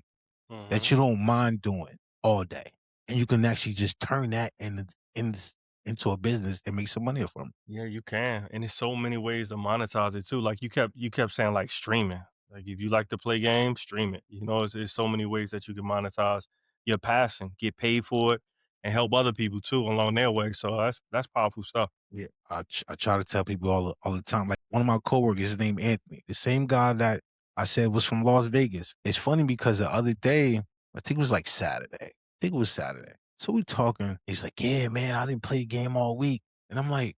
that Mhm. you don't mind doing all day, and you can actually just turn that in, into a business and make some money from. Yeah, you can, and there's so many ways to monetize it too. Like you kept saying like streaming. Like if you like to play games, stream it. It's so many ways that you can monetize your passion, get paid for it, and help other people too along their way. So that's powerful stuff. Yeah, I try to tell people all the time. Like one of my coworkers, his name Anthony, the same guy that I said was from Las Vegas. It's funny because the other day, I think it was like Saturday. I think it was Saturday. So we talking. He's like, "Yeah, man, I didn't play a game all week," and I'm like,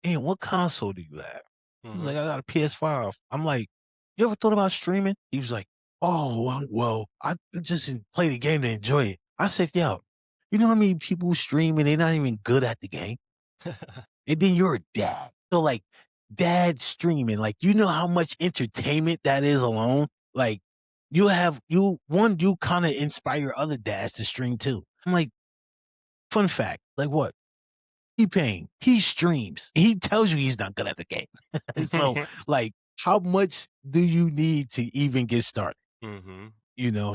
"Man, what console do you have?" He's like, Mhm. "I got a PS5." I'm like, "You ever thought about streaming?" He was like, "Oh, well, I just didn't play the game to enjoy it." I said, "Yo, you know how many people stream and they're not even good at the game?" And then you're a dad. So like dad streaming, like you know how much entertainment that is alone? Like you kind of inspire other dads to stream too. I'm like, fun fact, like what? T-Pain, he streams. He tells you he's not good at the game. So like how much do you need to even get started? Mhm.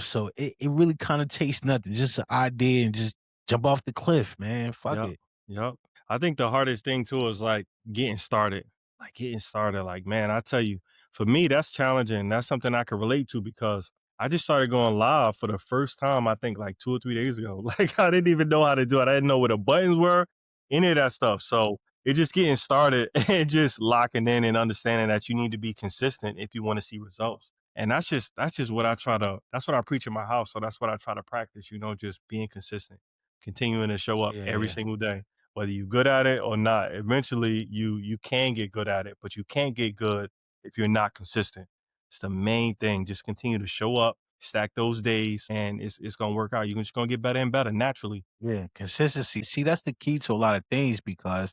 So it really kind of takes nothing. Just an idea and just jump off the cliff, man. Fuck Yep. it. Yep. I think the hardest thing too is like getting started. Like getting started. Like, man, I tell you, for me, that's challenging. That's something I can relate to because I just started going live for the first time, I think like 2 or 3 days ago. Like I didn't even know how to do it. I didn't know what the buttons were, any of that stuff. So it's just getting started and just locking in and understanding that you need to be consistent if you want to see results. And that's just what I try to that's what I preach in my house. So that's what I try to practice, just being consistent, continuing to show up every Yeah. single day, whether you're good at it or not. Eventually you can get good at it, but you can't get good if you're not consistent. It's the main thing. Just continue to show up, stack those days, and it's gonna work out. You're just gonna get better and better naturally. Yeah, consistency. See, that's the key to a lot of things because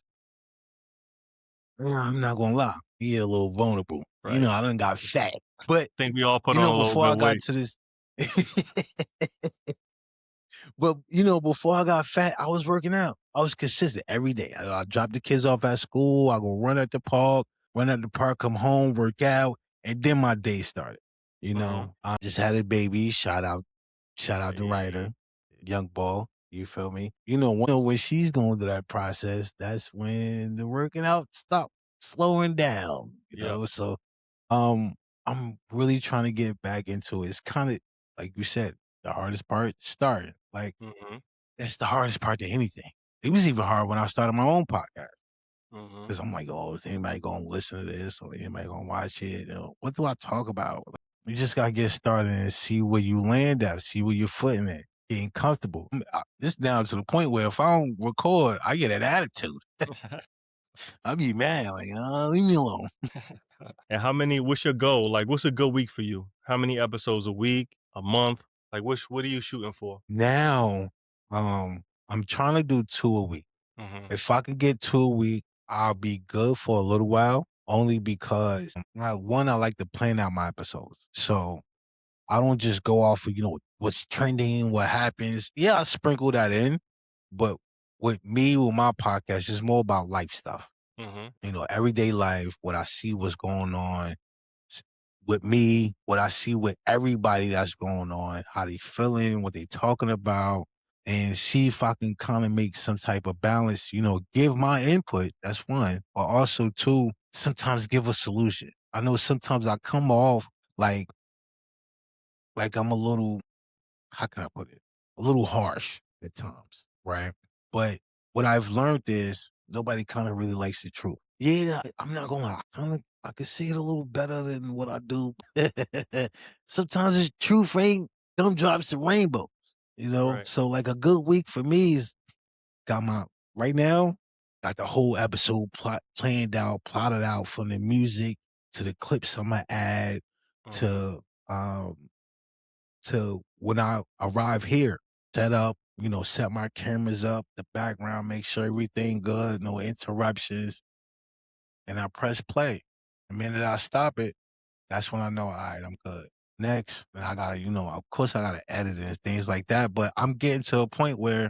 I'm not gonna lie, he a little vulnerable. Right. I done got fat, but Think we all put on a little before bit I of got weight. to this, but before I got fat, I was working out. I was consistent every day. I dropped the kids off at school. I go run at the park, come home, work out, and then my day started. Hmm. I just had a baby. Shout out the writer, Hey. young ball. You feel me? When she's going through that process, that's when the working out stop slowing down. Yep. So um, I'm really trying to get back into it. It's kind of like you said, the hardest part starting. Like Hmm. that's the hardest part to anything. It was even hard when I started my own podcast Hmm. because I'm like, oh, is anybody gonna listen to this or anybody gonna watch it? What do I talk about? You just gotta get started and see where you land at, see where you're footing at, getting comfortable. Just down to the point where if I don't record, I get an attitude. I be mad, like, leave me alone. And what's your goal? Like, what's a good week for you? How many episodes a week, a month? Like, what are you shooting for? Now, I'm trying to do 2 a week. Hmm. If I could get 2 a week, I'll be good for a little while, only because, I like to plan out my episodes. So I don't just go off of, what's trending, what happens. Yeah, I sprinkle that in, but with my podcast, it's more about life stuff. Hmm. Everyday life, what I see, what's going on with me, what I see with everybody that's going on, how they feeling, what they talking about, and see if I can kind of make some type of balance, give my input. That's one. But also two, sometimes give a solution. I know sometimes I come off like I'm a little, how can I put it? A little harsh at times, right? But what I've learned is nobody kind of really likes the truth. Yeah, I'm not gonna lie. I can see it a little better than what I do. Sometimes the truth ain't gumdrops and rainbows, Right. So like a good week for me is got my right now, got the whole episode planned out, plotted out from the music to the clips I'm gonna add Hmm. to um to when I arrive here, set up, set my cameras up, the background, make sure everything good, no interruptions, and I press play. The minute I stop it, that's when I know, all right, I'm good. Next, and I gotta, of course I gotta edit and things like that, but I'm getting to a point where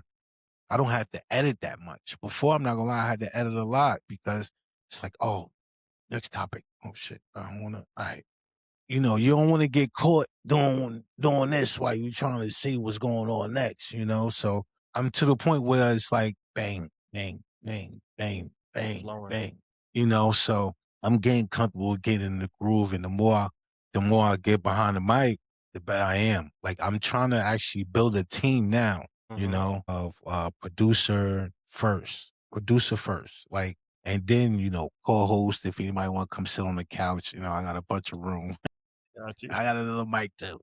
I don't have to edit that much. Before, I'm not gonna lie, I had to edit a lot because it's like, oh, next topic. Oh shit, I don't wanna. All right, you don't want to get caught doing this while you're trying to see what's going on next. So I'm to the point where it's like bang, bang, bang, bang, bang, Flowing. bang. So I'm getting comfortable getting in the groove, and the more I get behind the mic, the better I am. Like I'm trying to actually build a team now, Hmm. of producer first, like, and then co-host if anybody want to come sit on the couch. I got a bunch of room. Got you. I got another mic too.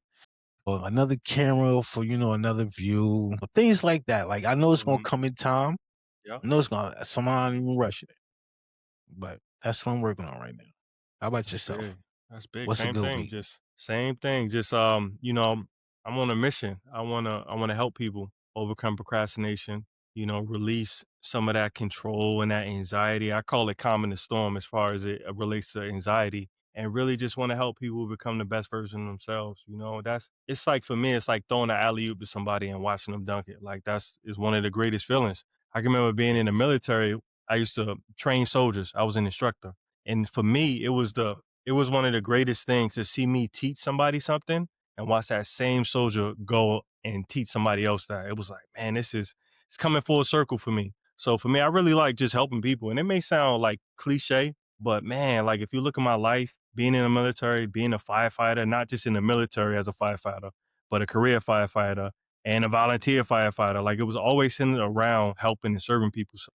Or another camera for, another view. Things like that. Like I know it's gonna Hmm. come in time. Yeah. I know it's gonna somehow I'm even rushing it. But that's what I'm working on right now. How about That's yourself? big. That's big. What's a Same good thing. week? Just same thing. Just I'm on a mission. I wanna help people overcome procrastination, release some of that control and that anxiety. I call it calming the storm as far as it relates to anxiety. And really just want to help people become the best version of themselves. It's like for me, it's like throwing an alley oop to somebody and watching them dunk it. Like that's is one of the greatest feelings. I can remember being in the Yes. military. I used to train soldiers. I was an instructor. And for me, it was one of the greatest things to see me teach somebody something and watch that same soldier go and teach somebody else that. It was like, man, it's coming full circle for me. So for me, I really like just helping people. And it may sound like cliche, but man, like if you look at my life, being in the military, being a firefighter, not just in the military as a firefighter, but a career firefighter and a volunteer firefighter, like it was always centered around helping and serving people. So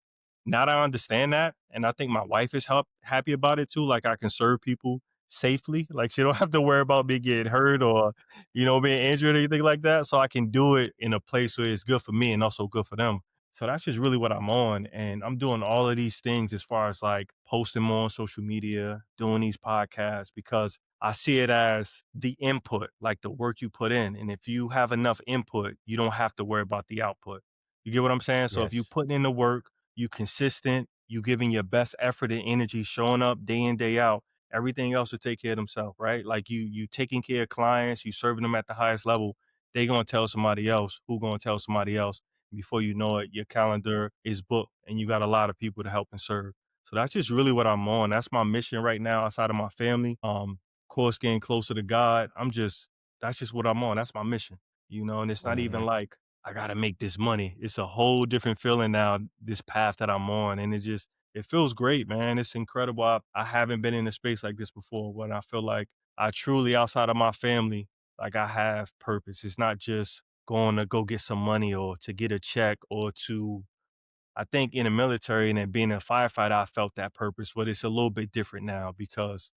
now that I understand that, and I think my wife is happy about it too. Like I can serve people safely. Like she don't have to worry about me getting hurt or, being injured or anything like that. So I can do it in a place where it's good for me and also good for them. So that's just really what I'm on. And I'm doing all of these things as far as like posting more on social media, doing these podcasts, because I see it as the input, like the work you put in. And if you have enough input, you don't have to worry about the output. You get what I'm saying? So if you Yes. putting in the work, you consistent, you giving your best effort and energy, showing up day in, day out, everything else will take care of themselves, right? Like you taking care of clients, you serving them at the highest level, they gonna tell somebody else, who gonna tell somebody else. Before you know it, your calendar is booked and you got a lot of people to help and serve. So that's just really what I'm on. That's my mission right now outside of my family. Of course, getting closer to God. That's just what I'm on. That's my mission, and it's not even Mhm. like I got to make this money. It's a whole different feeling now, this path that I'm on. And it feels great, man. It's incredible. I haven't been in a space like this before when I feel like I truly, outside of my family, like I have purpose. It's not just going to go get some money or to get a check or to, I think in the military and then being a firefighter, I felt that purpose, but it's a little bit different now because,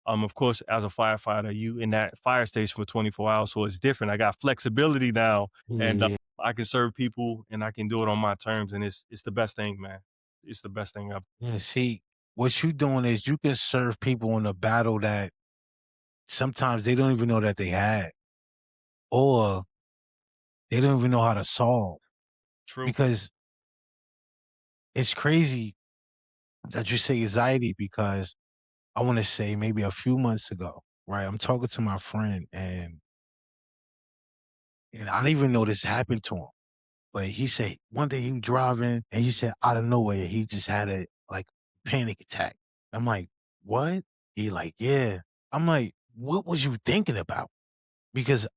of course, as a firefighter, you in that fire station for 24 hours. So it's different. I got flexibility now and Yeah. I can serve people and I can do it on my terms. And it's the best thing, man. It's the best thing ever. Yeah. See, what you doing is you can serve people in a battle that sometimes they don't even know that they had, or they don't even know how to solve. True. Because it's crazy that you say anxiety because I want to say maybe a few months ago, right? I'm talking to my friend and I didn't even know this happened to him. But he said one day he was driving and he said out of nowhere he just had a like panic attack. I'm like, what? He like, yeah. I'm like, what was you thinking about? Because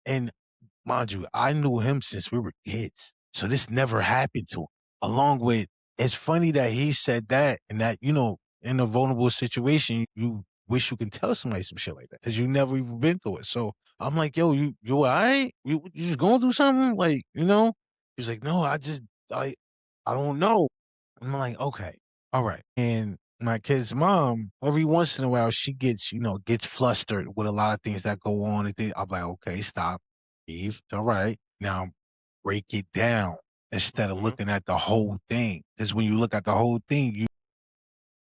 and mind you, I knew him since we were kids. So this never happened to him. Along with, it's funny that he said that and that, in a vulnerable situation, you wish you can tell somebody some shit like that because you never even been through it. So I'm like, yo, you all right? You just going through something? Like, He's like, no, I don't know. I'm like, okay, all right. And my kid's mom, every once in a while, she gets flustered with a lot of things that go on. I'm like, okay, stop, Eve. It's all right. Now break it down instead of Hmm. looking at the whole thing. Because when you look at the whole thing,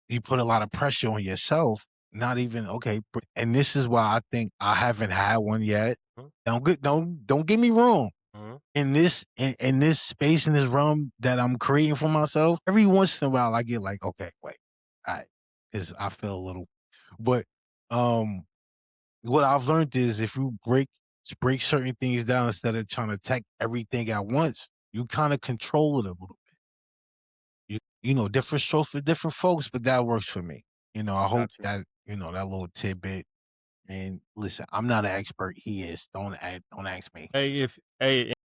you put a lot of pressure on yourself. Not even okay. And this is why I think I haven't had one yet. Don't get me wrong Hmm. in this space in this realm that I'm creating for myself, every once in a while I get like, okay, wait, all right, because I feel a little, but um, what I've learned is if you break certain things down instead of trying to attack everything at once, you kind of control it a little bit. Different strokes for different folks, but that works for me. I hope Got you. that that little tidbit. And listen, I'm not an expert. He is. Don't ask me. Hey,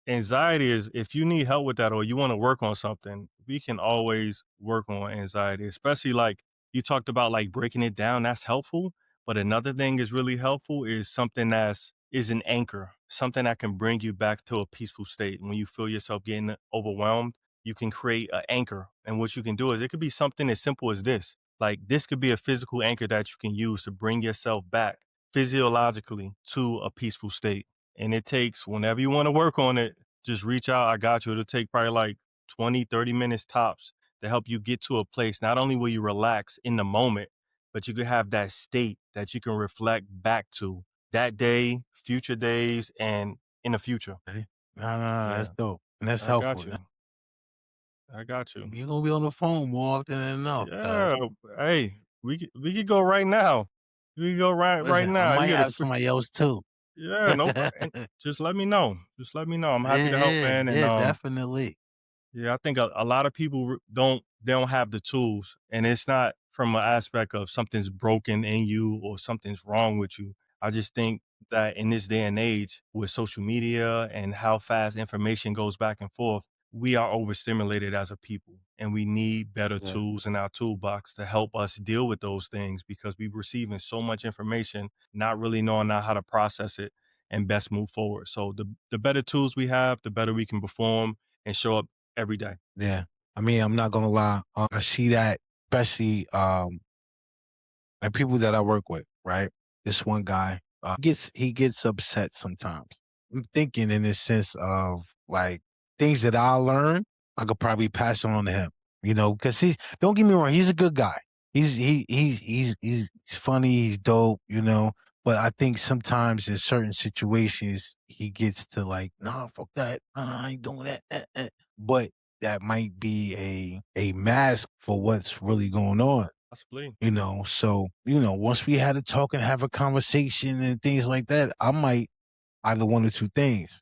anxiety is if you need help with that or you want to work on something, we can always work on anxiety, especially like you talked about like breaking it down. That's helpful. But another thing is really helpful is something is an anchor, something that can bring you back to a peaceful state. When you feel yourself getting overwhelmed, you can create an anchor. And what you can do is it could be something as simple as this. Like this could be a physical anchor that you can use to bring yourself back physiologically to a peaceful state. And it takes whenever you want to work on it, just reach out. I got you. It'll take probably like 20, 30 minutes tops to help you get to a place. Not only will you relax in the moment, but you can have that state that you can reflect back to that day, future days, and in the future. Okay? No, that's Yeah, dope and that's I got helpful. you. I got you. You're gonna be on the phone more often than enough, cuz Yeah. Hey, we could go right now. We could go right listen, I now. might You get a have free. somebody else too. Yeah, no, and just let me know. Just let me know. I'm happy to help, Yeah, man. And yeah, definitely. yeah, I think a lot of people don't have the tools, and it's not from an aspect of something's broken in you or something's wrong with you. I just think that in this day and age with social media and how fast information goes back and forth, we are overstimulated as a people and we need better Yeah. tools in our toolbox to help us deal with those things because we're receiving so much information, not really knowing how to process it and best move forward. So the better tools we have, the better we can perform and show up every day. Yeah. I mean, I'm not gonna lie. I see that, especially like people that I work with, right? This one guy he gets upset sometimes. I'm thinking in the sense of like things that I learn, I could probably pass on to him. Because he's don't get me wrong, he's a good guy. He's funny, he's dope, But I think sometimes in certain situations he gets to like, nah, fuck that. I ain't doing that. But that might be a mask for what's really going on. Possibly. So once we had a talk and have a conversation and things like that, I might either one or two things.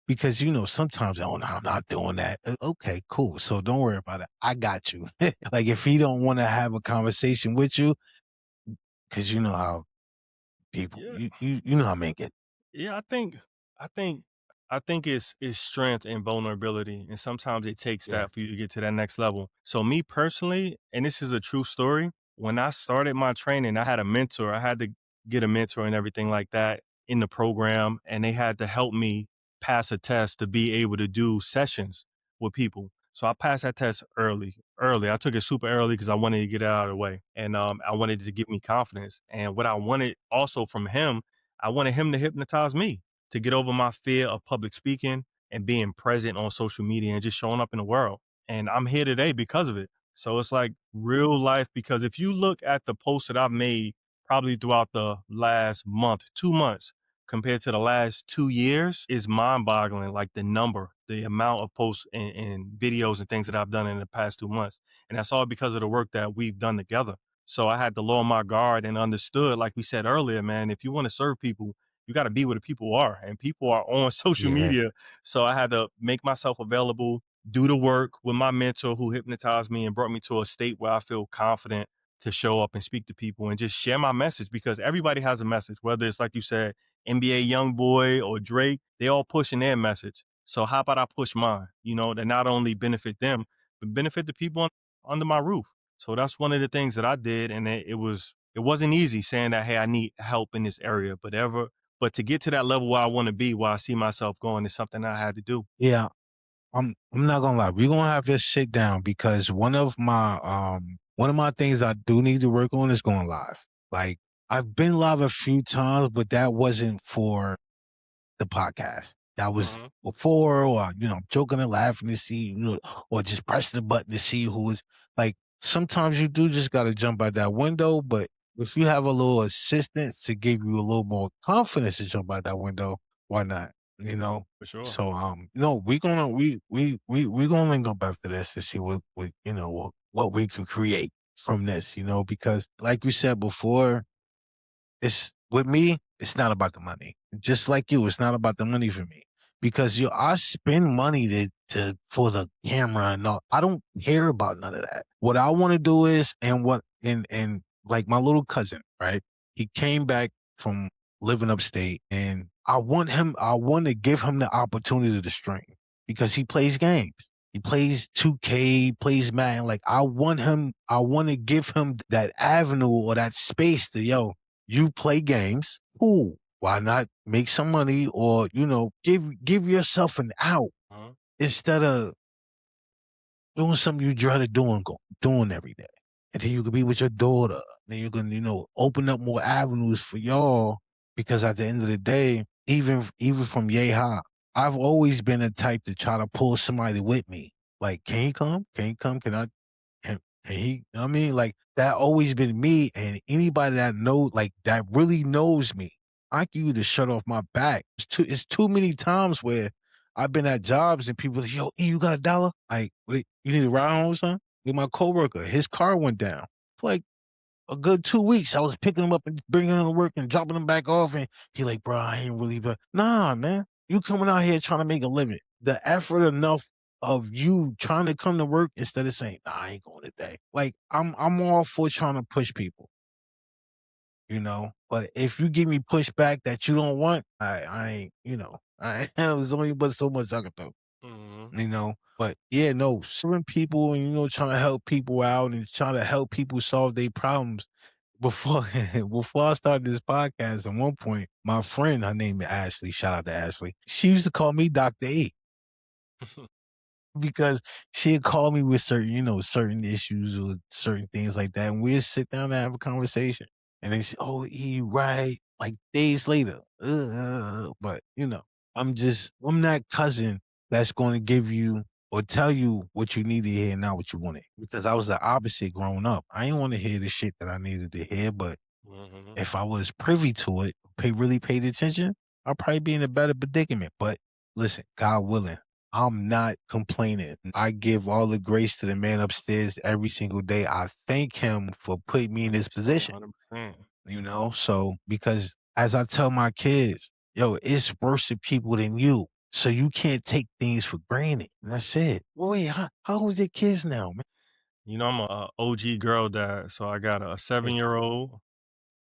Because sometimes, oh no, I'm not doing that. Okay, cool. So don't worry about it. I got you. Like if he don't want to have a conversation with you, because you know how people Yeah. you know how men get. Yeah, I think I think it's strength and vulnerability, and sometimes it takes Yeah. that for you to get to that next level. So me personally, and this is a true story, when I started my training, I had a mentor. I had to get a mentor and everything like that in the program, and they had to help me pass a test to be able to do sessions with people. So I passed that test early. Early. I took it super early because I wanted to get it out of the way. And I wanted it to give me confidence. And what I wanted also from him, I wanted him to hypnotize me to get over my fear of public speaking and being present on social media and just showing up in the world. And I'm here today because of it. So it's like real life because if you look at the posts that I've made probably throughout the last month, 2 months, compared to the last 2 years, is mind boggling. Like the number, the amount of posts and videos and things that I've done in the past 2 months. And that's all because of the work that we've done together. So I had to lower my guard and understood, like we said earlier, man, if you want to serve people, you got to be where the people are, and people are on social Yeah. media. So I had to make myself available, do the work with my mentor who hypnotized me and brought me to a state where I feel confident to show up and speak to people and just share my message because everybody has a message, whether it's like you said, NBA young boy or Drake, they all pushing their message. So how about I push mine, that not only benefit them, but benefit the people under my roof. So that's one of the things that I did. And it wasn't easy saying that, hey, I need help in this area, but to get to that level where I want to be, where I see myself going is something I had to do. Yeah. I'm not gonna lie. We're gonna have to sit down because one of my things I do need to work on is going live. Like I've been live a few times, but that wasn't for the podcast. That was Mhm. before, or joking and laughing to see, or just press the button to see who is like. Sometimes you do just got to jump out that window, but if you have a little assistance to give you a little more confidence to jump out that window, why not? You know. For sure. So no, we gonna link up after this to see what we can create from this, because like you said before, it's with me, it's not about the money. Just like you, it's not about the money for me. Because I spend money to for the camera and all. I don't care about none of that. What I want to do is and like my little cousin, right? He came back from living upstate and I want to give him the opportunity to stream because he plays games. He plays 2K, plays Madden. Like I want to give him that avenue or that space to you play games. Cool. Why not make some money or, give yourself an out Uh-huh. instead of doing something you dreaded doing every day. And then you can be with your daughter. Then you can, open up more avenues for y'all. Because at the end of the day, even from yay high, I've always been the type to try to pull somebody with me. Like, can he come? Can he come? And he, I mean, like that always been me. And anybody that like that really knows me, I give you the shirt off my back. It's too many times where I've been at jobs and people like, yo, E, you got $1? Like, wait, you need a ride home, son? With my coworker, his car went down for like a good 2 weeks. I was picking him up and bringing him to work and dropping him back off. And he like, bro, I ain't really, but nah, man, you coming out here trying to make a living. The effort enough of you trying to come to work instead of saying, nah, I ain't going today. Like, I'm all for trying to push people, But if you give me pushback that you don't want, I ain't, I there's only but so much I can do. Mhm. you know. But yeah, no, serving people and trying to help people out and trying to help people solve their problems. Before before I started this podcast, at one point, my friend, her name is Ashley. Shout out to Ashley. She used to call me Dr. E because she'd call me with certain, certain issues or certain things like that. And we'd sit down and have a conversation. And then she, oh, E, right. Like days later. But, I'm that cousin that's going to give you or tell you what you need to hear, not what you wanted. Because I was the opposite growing up. I didn't want to hear the shit that I needed to hear. But Mhm. if I was privy to it, really paid attention, I'll probably be in a better predicament. But listen, God willing, I'm not complaining. I give all the grace to the man upstairs every single day. I thank him for putting me in this Understand, position, 100%. So because as I tell my kids, yo, it's worse to people than you. So you can't take things for granted. And that's it. Well, wait, how old is your kids now, man? I'm a OG girl dad, so I got a Yeah. 7-year-old,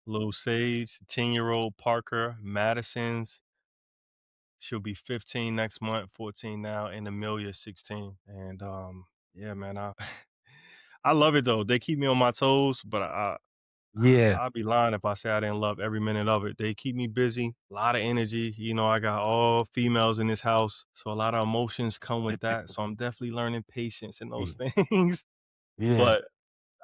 little Sage, 10-year-old Parker, Madison's. She'll be 15 next month, 14 now, and Amelia 16. And yeah, man, I I love it though. They keep me on my toes, but Yeah. I'd be lying if I say I didn't love every minute of it. They keep me busy, a lot of energy. I got all females in this house, so a lot of emotions come with that. So I'm definitely learning patience and those things. Yeah. But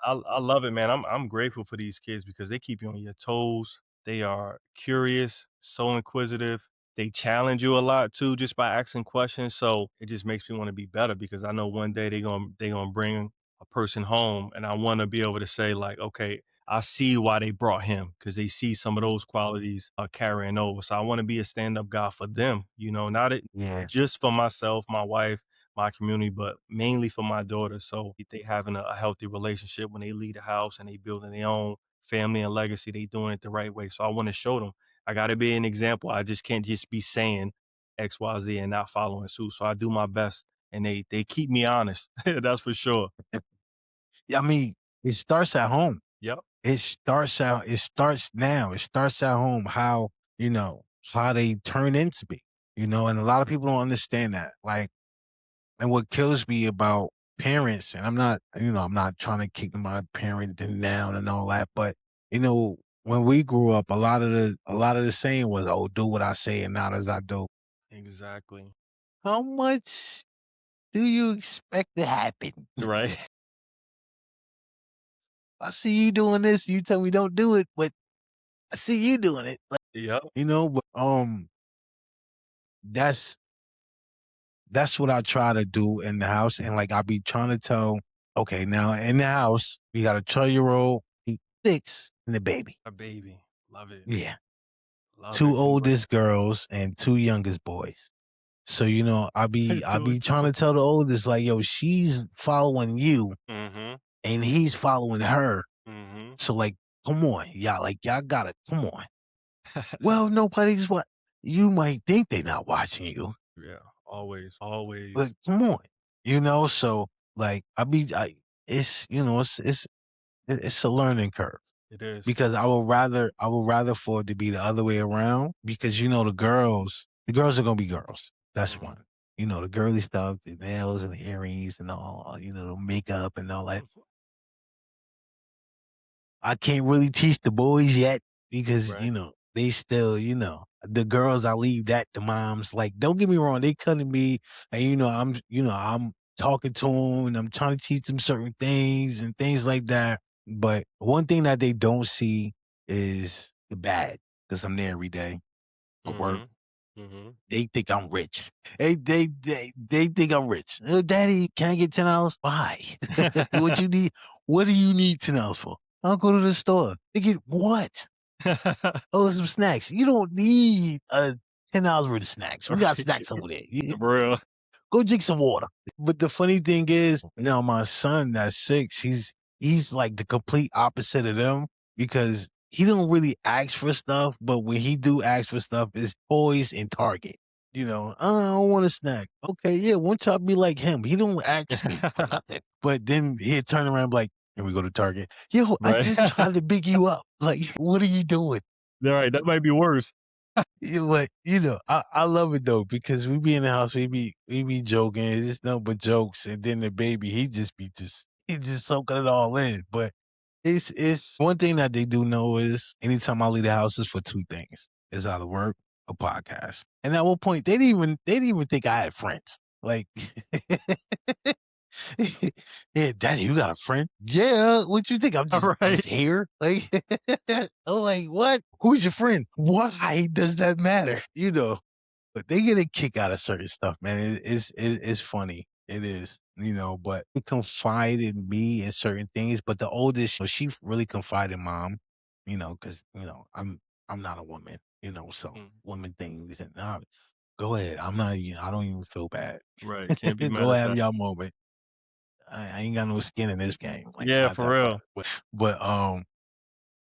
I love it, man. I'm grateful for these kids because they keep you on your toes. They are curious, so inquisitive. They challenge you a lot too, just by asking questions. So it just makes me want to be better because I know one day they gonna bring a person home, and I want to be able to say like, okay, I see why they brought him because they see some of those qualities are carrying over. So I want to be a stand up guy for them. Not it Yeah. just for myself, my wife, my community, but mainly for my daughter. So they having a healthy relationship when they leave the house and they building their own family and legacy. They doing it the right way. So I want to show them. I got to be an example. I just can't just be saying X, Y, Z and not following suit. So I do my best, and they keep me honest. That's for sure. Yeah, I mean, it starts at home. Yep. It starts now. It starts at home how they turn into me, and a lot of people don't understand that. Like, and what kills me about parents, and I'm not trying to kick my parenting down and all that, but when we grew up, a lot of the saying was, "Oh, do what I say and not as I do." Exactly. How much do you expect to happen? Right. I see you doing this, you tell me don't do it, but I see you doing it. Like, Yep. but that's what I try to do in the house. And like I be trying to tell, okay, now in the house, we got a 12-year-old, he's 6, and the baby. A baby. Love it. Yeah. Love 2 it. Congrats. oldest girls and 2 youngest boys. So, I Two, be trying two. to tell the oldest, like, yo, she's following you Mm-hmm. and he's following her. Mm-hmm. So like, come on, y'all gotta come on. Well, nobody's what you might think they're not watching you. Yeah. Always. Always. But come on, So like, it's it's a learning curve It is. because I would rather for it to be the other way around because the girls are gonna be girls. That's Mm-hmm. one. The girly stuff, the nails and the earrings and all, the makeup and all that. I can't really teach the boys yet because, Right. they still, the girls, I leave that to moms. Like, don't get me wrong, they come to me and, I'm talking to them and I'm trying to teach them certain things and things like that. But one thing that they don't see is the bad because I'm there every day for work. Mm-hmm. Mm-hmm. They think I'm rich. They think I'm rich. Daddy, can I get $10? Why? What you need? What do you need $10 for? I'll go to the store. They get what? Oh, some snacks. You don't need $10 worth of snacks. We got Right. snacks over there. For real. Go drink some water. But the funny thing is, my son that's 6, he's like the complete opposite of them because he don't really ask for stuff, but when he do ask for stuff, it's toys and Target. I don't want a snack. Okay, yeah, won't y'all be like him? He don't ask me for nothing. But then he'd turn around and be like, "Can we go to Target?" Yo, I Right. just tried to big you up. Like, what are you doing? Right. That might be worse. I love it though because we be in the house, we be joking, it's just nothing but jokes, and then the baby, he just soaking it all in. But it's one thing that they do know is anytime I leave the house is for two things: is either work or podcast. And at one point, they didn't even think I had friends. Like, yeah, Daddy, you got a friend? Yeah, what you think? I'm All right. just here? Like, I'm like, what? Who's your friend? Why does that matter? But they get a kick out of certain stuff, man. It's funny. It is, but they confide in me in certain things. But the oldest, she really confided in mom, because I'm not a woman, so Mm, woman things and go ahead. I'm not. I don't even feel bad. right. Can't be mad Go at have that. y'all moment. I ain't got no skin in this game. Like Yeah, not for that part. real.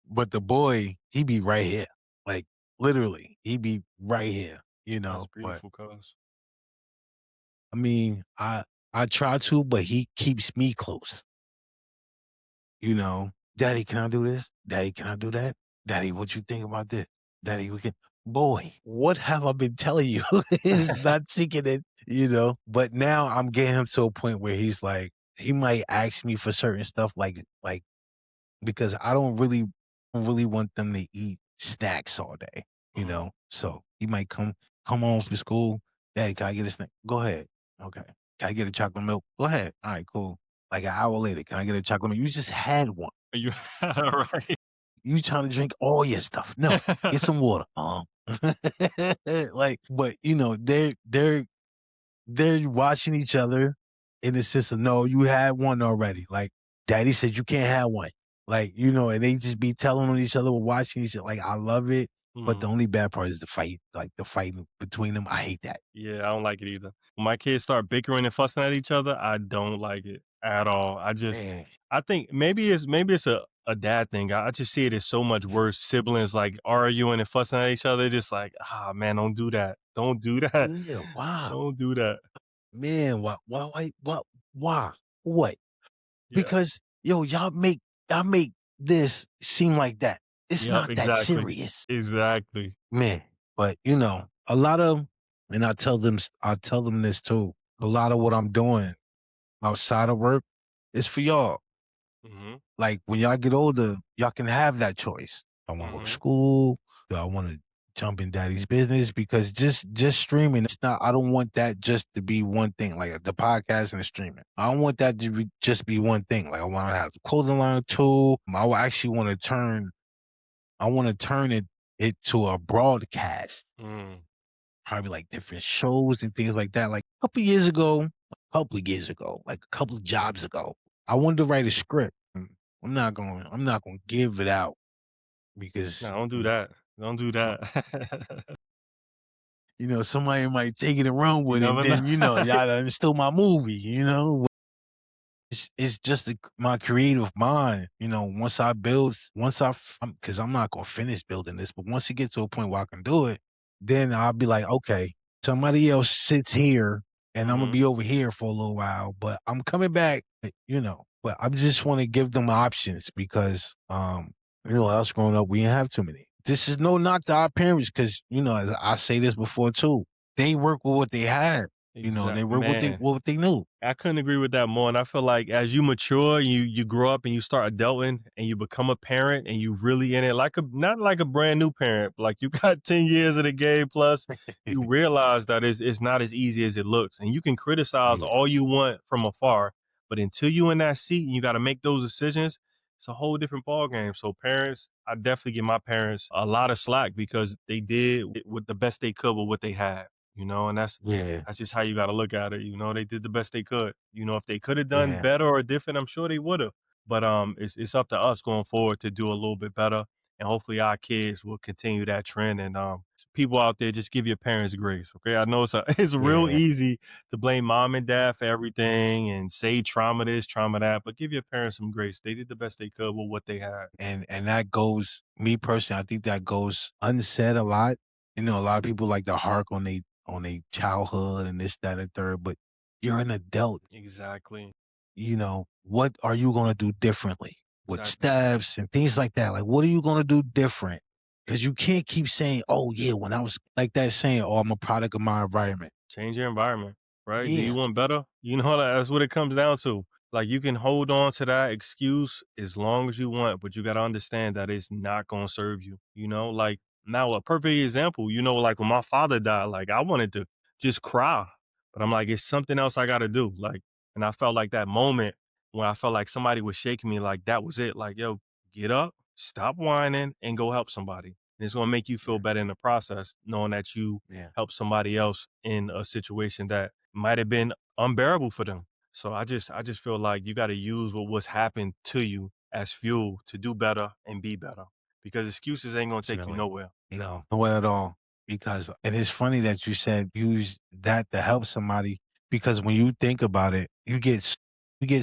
But the boy, he be right here. Like literally, he be right here. That's But beautiful, cuz. I mean, I try to, but he keeps me close. Daddy, can I do this? Daddy, can I do that? Daddy, what you think about this? Daddy, we can. Boy, what have I been telling you? Is not seeking it, But now I'm getting him to a point where he's like, he might ask me for certain stuff, like because I don't really want them to eat snacks all day, Mhm. So he might come home from school. Daddy, can I get a snack? Go ahead. Okay. Can I get a chocolate milk? Go ahead. All right, cool. Like an hour later, can I get a chocolate milk? You just had one. You right. You trying to drink all your stuff. No, get some water, mom. But they're watching each other in the sense of, no, you had one already. Like, daddy said you can't have one. Like, and they just be telling on each other, watching each other. Like, I love it. But the Mhm. only bad part is the fight, like the fighting between them. I hate that. Yeah, I don't like it either. When my kids start bickering and fussing at each other, I don't like it at all. Man. I think maybe it's a dad thing. I just see it as so much worse. Siblings like arguing and fussing at each other. Just like, man, don't do that. Don't do that. Yeah, wow. Don't do that. Man, why? What? Yeah. Because y'all make this seem like that. It's Yep, not that exactly. serious. Exactly. Man, but a lot of and I tell them this too. A lot of what I'm doing outside of work is for y'all. Mhm. Like when y'all get older, y'all can have that choice. I want to go to Mhm. school. Do I want to jump in daddy's business? Because just streaming, it's not. I don't want that just to be one thing, like the podcast and the streaming. I don't want that to just be one thing. Like I want to have a clothing line too. Actually want to turn. I want to turn it to a broadcast, Mm. probably like different shows and things like that. Like a couple of years ago, like a couple of jobs ago, I wanted to write a script. I'm not going to give it out No, because don't do that. Don't do that. somebody might take it and run You with it, and never know. then y'all done stole my movie. It's just my creative mind. Because I'm not gonna finish building this, but once it gets to a point where I can do it, then I'll be like, okay, somebody else sits here, and I'm gonna Mhm. be over here for a little while, but I'm coming back. But I just want to give them options because, us growing up, we didn't have too many. This is no knock to our parents because as I say this before too, they work with what they had. They work with Man. what they knew. I couldn't agree with that more. And I feel like as you mature, you grow up and you start adulting and you become a parent and you really in it like not like a brand new parent, but like you got 10 years of the game plus, you realize that it's not as easy as it looks. And you can criticize Yeah. all you want from afar, but until you in that seat and you got to make those decisions, it's a whole different ball game. So parents, I definitely give my parents a lot of slack because they did with the best they could with what they had, and Yeah. that's just how you got to look at it. They did the best they could. If they could have done Yeah. better or different, I'm sure they would have. But it's up to us going forward to do a little bit better, and hopefully our kids will continue that trend. And people out there, just give your parents grace, okay? I know it's real Yeah. easy to blame mom and dad for everything and say trauma this, trauma that, but give your parents some grace. They did the best they could with what they had. And that goes me personally, I think that goes unsaid a lot. A lot of people like to hark on they childhood and this, that, and third, but you're an adult. Exactly. What are you gonna do differently with Exactly. steps and things like that? Like, what are you gonna do different? Because you can't keep saying, "Oh yeah, when I was like that," saying, "Oh, I'm a product of my environment." Change your environment, right? Do you Yeah, want better? You know, that's what it comes down to. Like you can hold on to that excuse as long as you want, but you got to understand that it's not going to serve you. You know, like now a perfect example, you know, like when my father died, like I wanted to just cry, but I'm like, it's something else I got to do. Like, and I felt like that moment when I felt like somebody was shaking me, like that was it. Like, yo, get up, stop whining, and go help somebody. And it's going to make you feel yeah, better in the process, knowing that you yeah. help somebody else in a situation that might have been unbearable for them. So I just feel like you got to use what's happened to you as fuel to do better and be better because excuses ain't going to take you Definitely. nowhere. No way at all. Because and it's funny that you said use that to help somebody because when you think about it, you get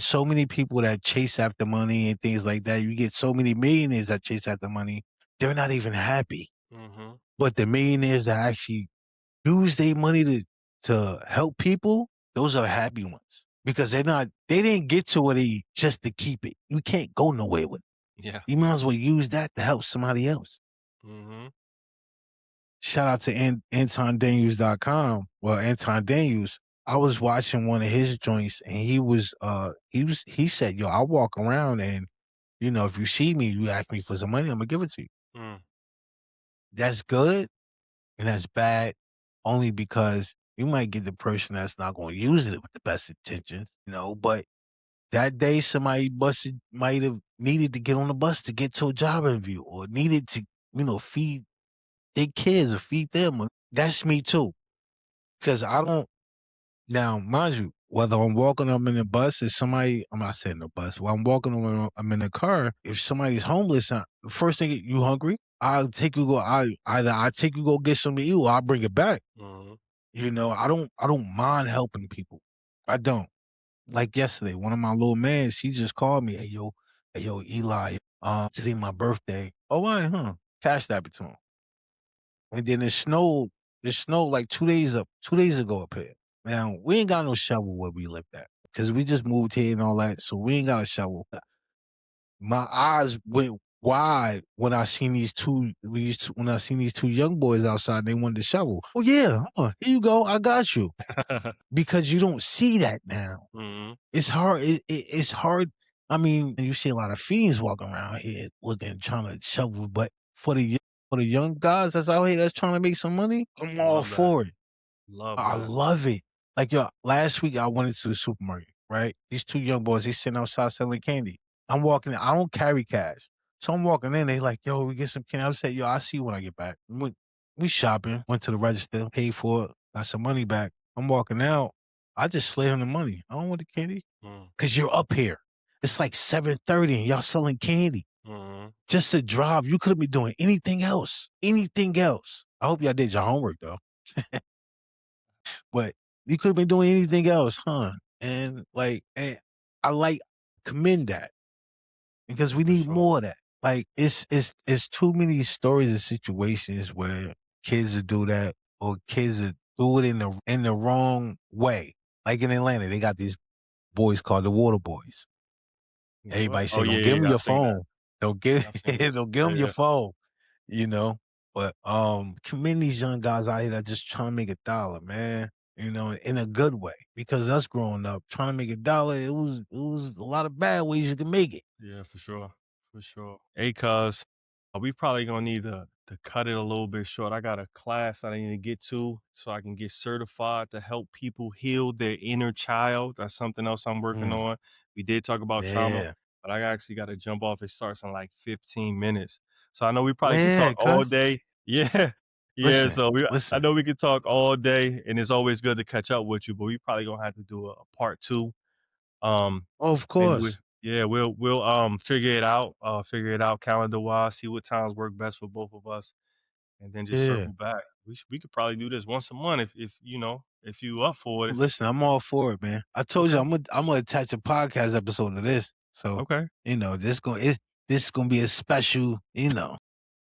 so many people that chase after money and things like that. You get so many millionaires that chase after money. They're not even happy. Mhm. But the millionaires that actually use their money to help people, those are the happy ones. Because they didn't get to where they just to keep it. You can't go nowhere with Yeah. it. You might as well use that to help somebody else. Mhm. Shout out to AntonDaniels.com. Well, Anton Daniels, I was watching one of his joints and he said, "Yo, I walk around and if you see me, you ask me for some money, I'm gonna give it to you." Mm. That's good and that's bad only because you might get the person that's not gonna use it with the best intentions. But that day somebody busted might have needed to get on the bus to get to a job interview or needed to feed their kids or feed them. That's me too. Because I don't now, mind you, whether I'm walking them in the bus, if somebody I'm not saying the bus, while I'm walking them, I'm in the car. If somebody's homeless, the first thing you hungry, I'll take you go. I take you go get something to eat, or I'll bring it back. Mhm. I don't mind helping people. I don't. Like yesterday, one of my little mans, he just called me, hey yo, Eli, today my birthday. Oh, why, huh? Cash that it to him. And then it snowed. It snowed like 2 days ago up here. Now we ain't got no shovel where we live at because we just moved here and all that, so we ain't got a shovel. My eyes went wide when I seen when I seen these two young boys outside. They wanted to shovel. Oh yeah, here you go. I got you because you don't see that now. Mhm. It's hard. It's hard. I mean, you see a lot of fiends walking around here looking, trying to shovel, but for the young guys that's out here that's trying to make some money, I'm all Love that. for it. Love I that. love it. Like yo, last week I went into the supermarket, right? These two young boys, they sitting outside selling candy. I'm walking in, I don't carry cash. So I'm walking in, they like, yo, we get some candy. I said, yo, I'll see you when I get back. We shopping, went to the register, paid for it, got some money back. I'm walking out. I just slid him the money. I don't want the candy. Mm. Cause you're up here. It's like 7:30 and y'all selling candy. Mhm. Just to drive. You could have been doing anything else. Anything else. I hope y'all did your homework though. But you could have been doing anything else, huh? And I like commend that because we For need sure. more of that. Like it's too many stories and situations where kids will do that or kids will do it in the wrong way. Like in Atlanta, they got these boys called the water boys. What? Everybody Oh say, "Don't yeah, give them yeah. your I've seen that. phone. Don't give I've seen that. don't give them your Yeah. phone." You know. But commend these young guys out here that just trying to make a dollar, man. In a good way. Because us growing up trying to make a dollar, it was a lot of bad ways you can make it. Yeah, for sure. For sure. Hey, cuz, we probably gonna need to cut it a little bit short. I got a class that I need to get to so I can get certified to help people heal their inner child. That's something else I'm working Mm, on. We did talk about trauma, yeah. but I actually got to jump off. It starts in like 15 minutes. So I know we probably could Yeah, talk all cuz. day. Yeah. Yeah. Listen, So I listen. know we could talk all day and it's always good to catch up with you, but we probably gonna have to do a part two. Um, Of maybe we course. yeah, we'll figure it out calendar wise, see what times work best for both of us, and then just Yeah. circle back. We could probably do this once a month if if you up for it. Listen, I'm all for it, man. I told you Okay. I'm gonna attach a podcast episode to this. So, Okay. this is gonna be a special.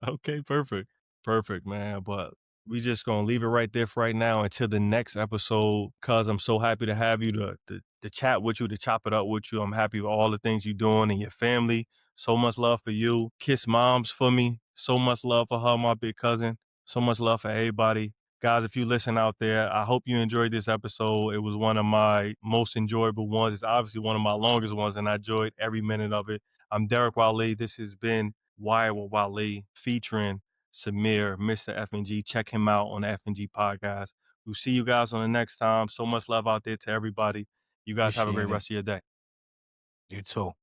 Okay, perfect. Perfect, man. But we just gonna leave it right there for right now until the next episode. Cause I'm so happy to have you to chat with you, to chop it up with you. I'm happy with all the things you're doing and your family. So much love for you. Kiss moms for me. So much love for her, my big cousin. So much love for everybody. Guys, if you listen out there, I hope you enjoyed this episode. It was one of my most enjoyable ones. It's obviously one of my longest ones, and I enjoyed every minute of it. I'm Derrick Wali. This has been Wired with Wali featuring Samir, Mr. F&G. Check him out on the F&G podcast. We'll see you guys on the next time. So much love out there to everybody. You guys have a great Appreciate it. rest of your day. You too.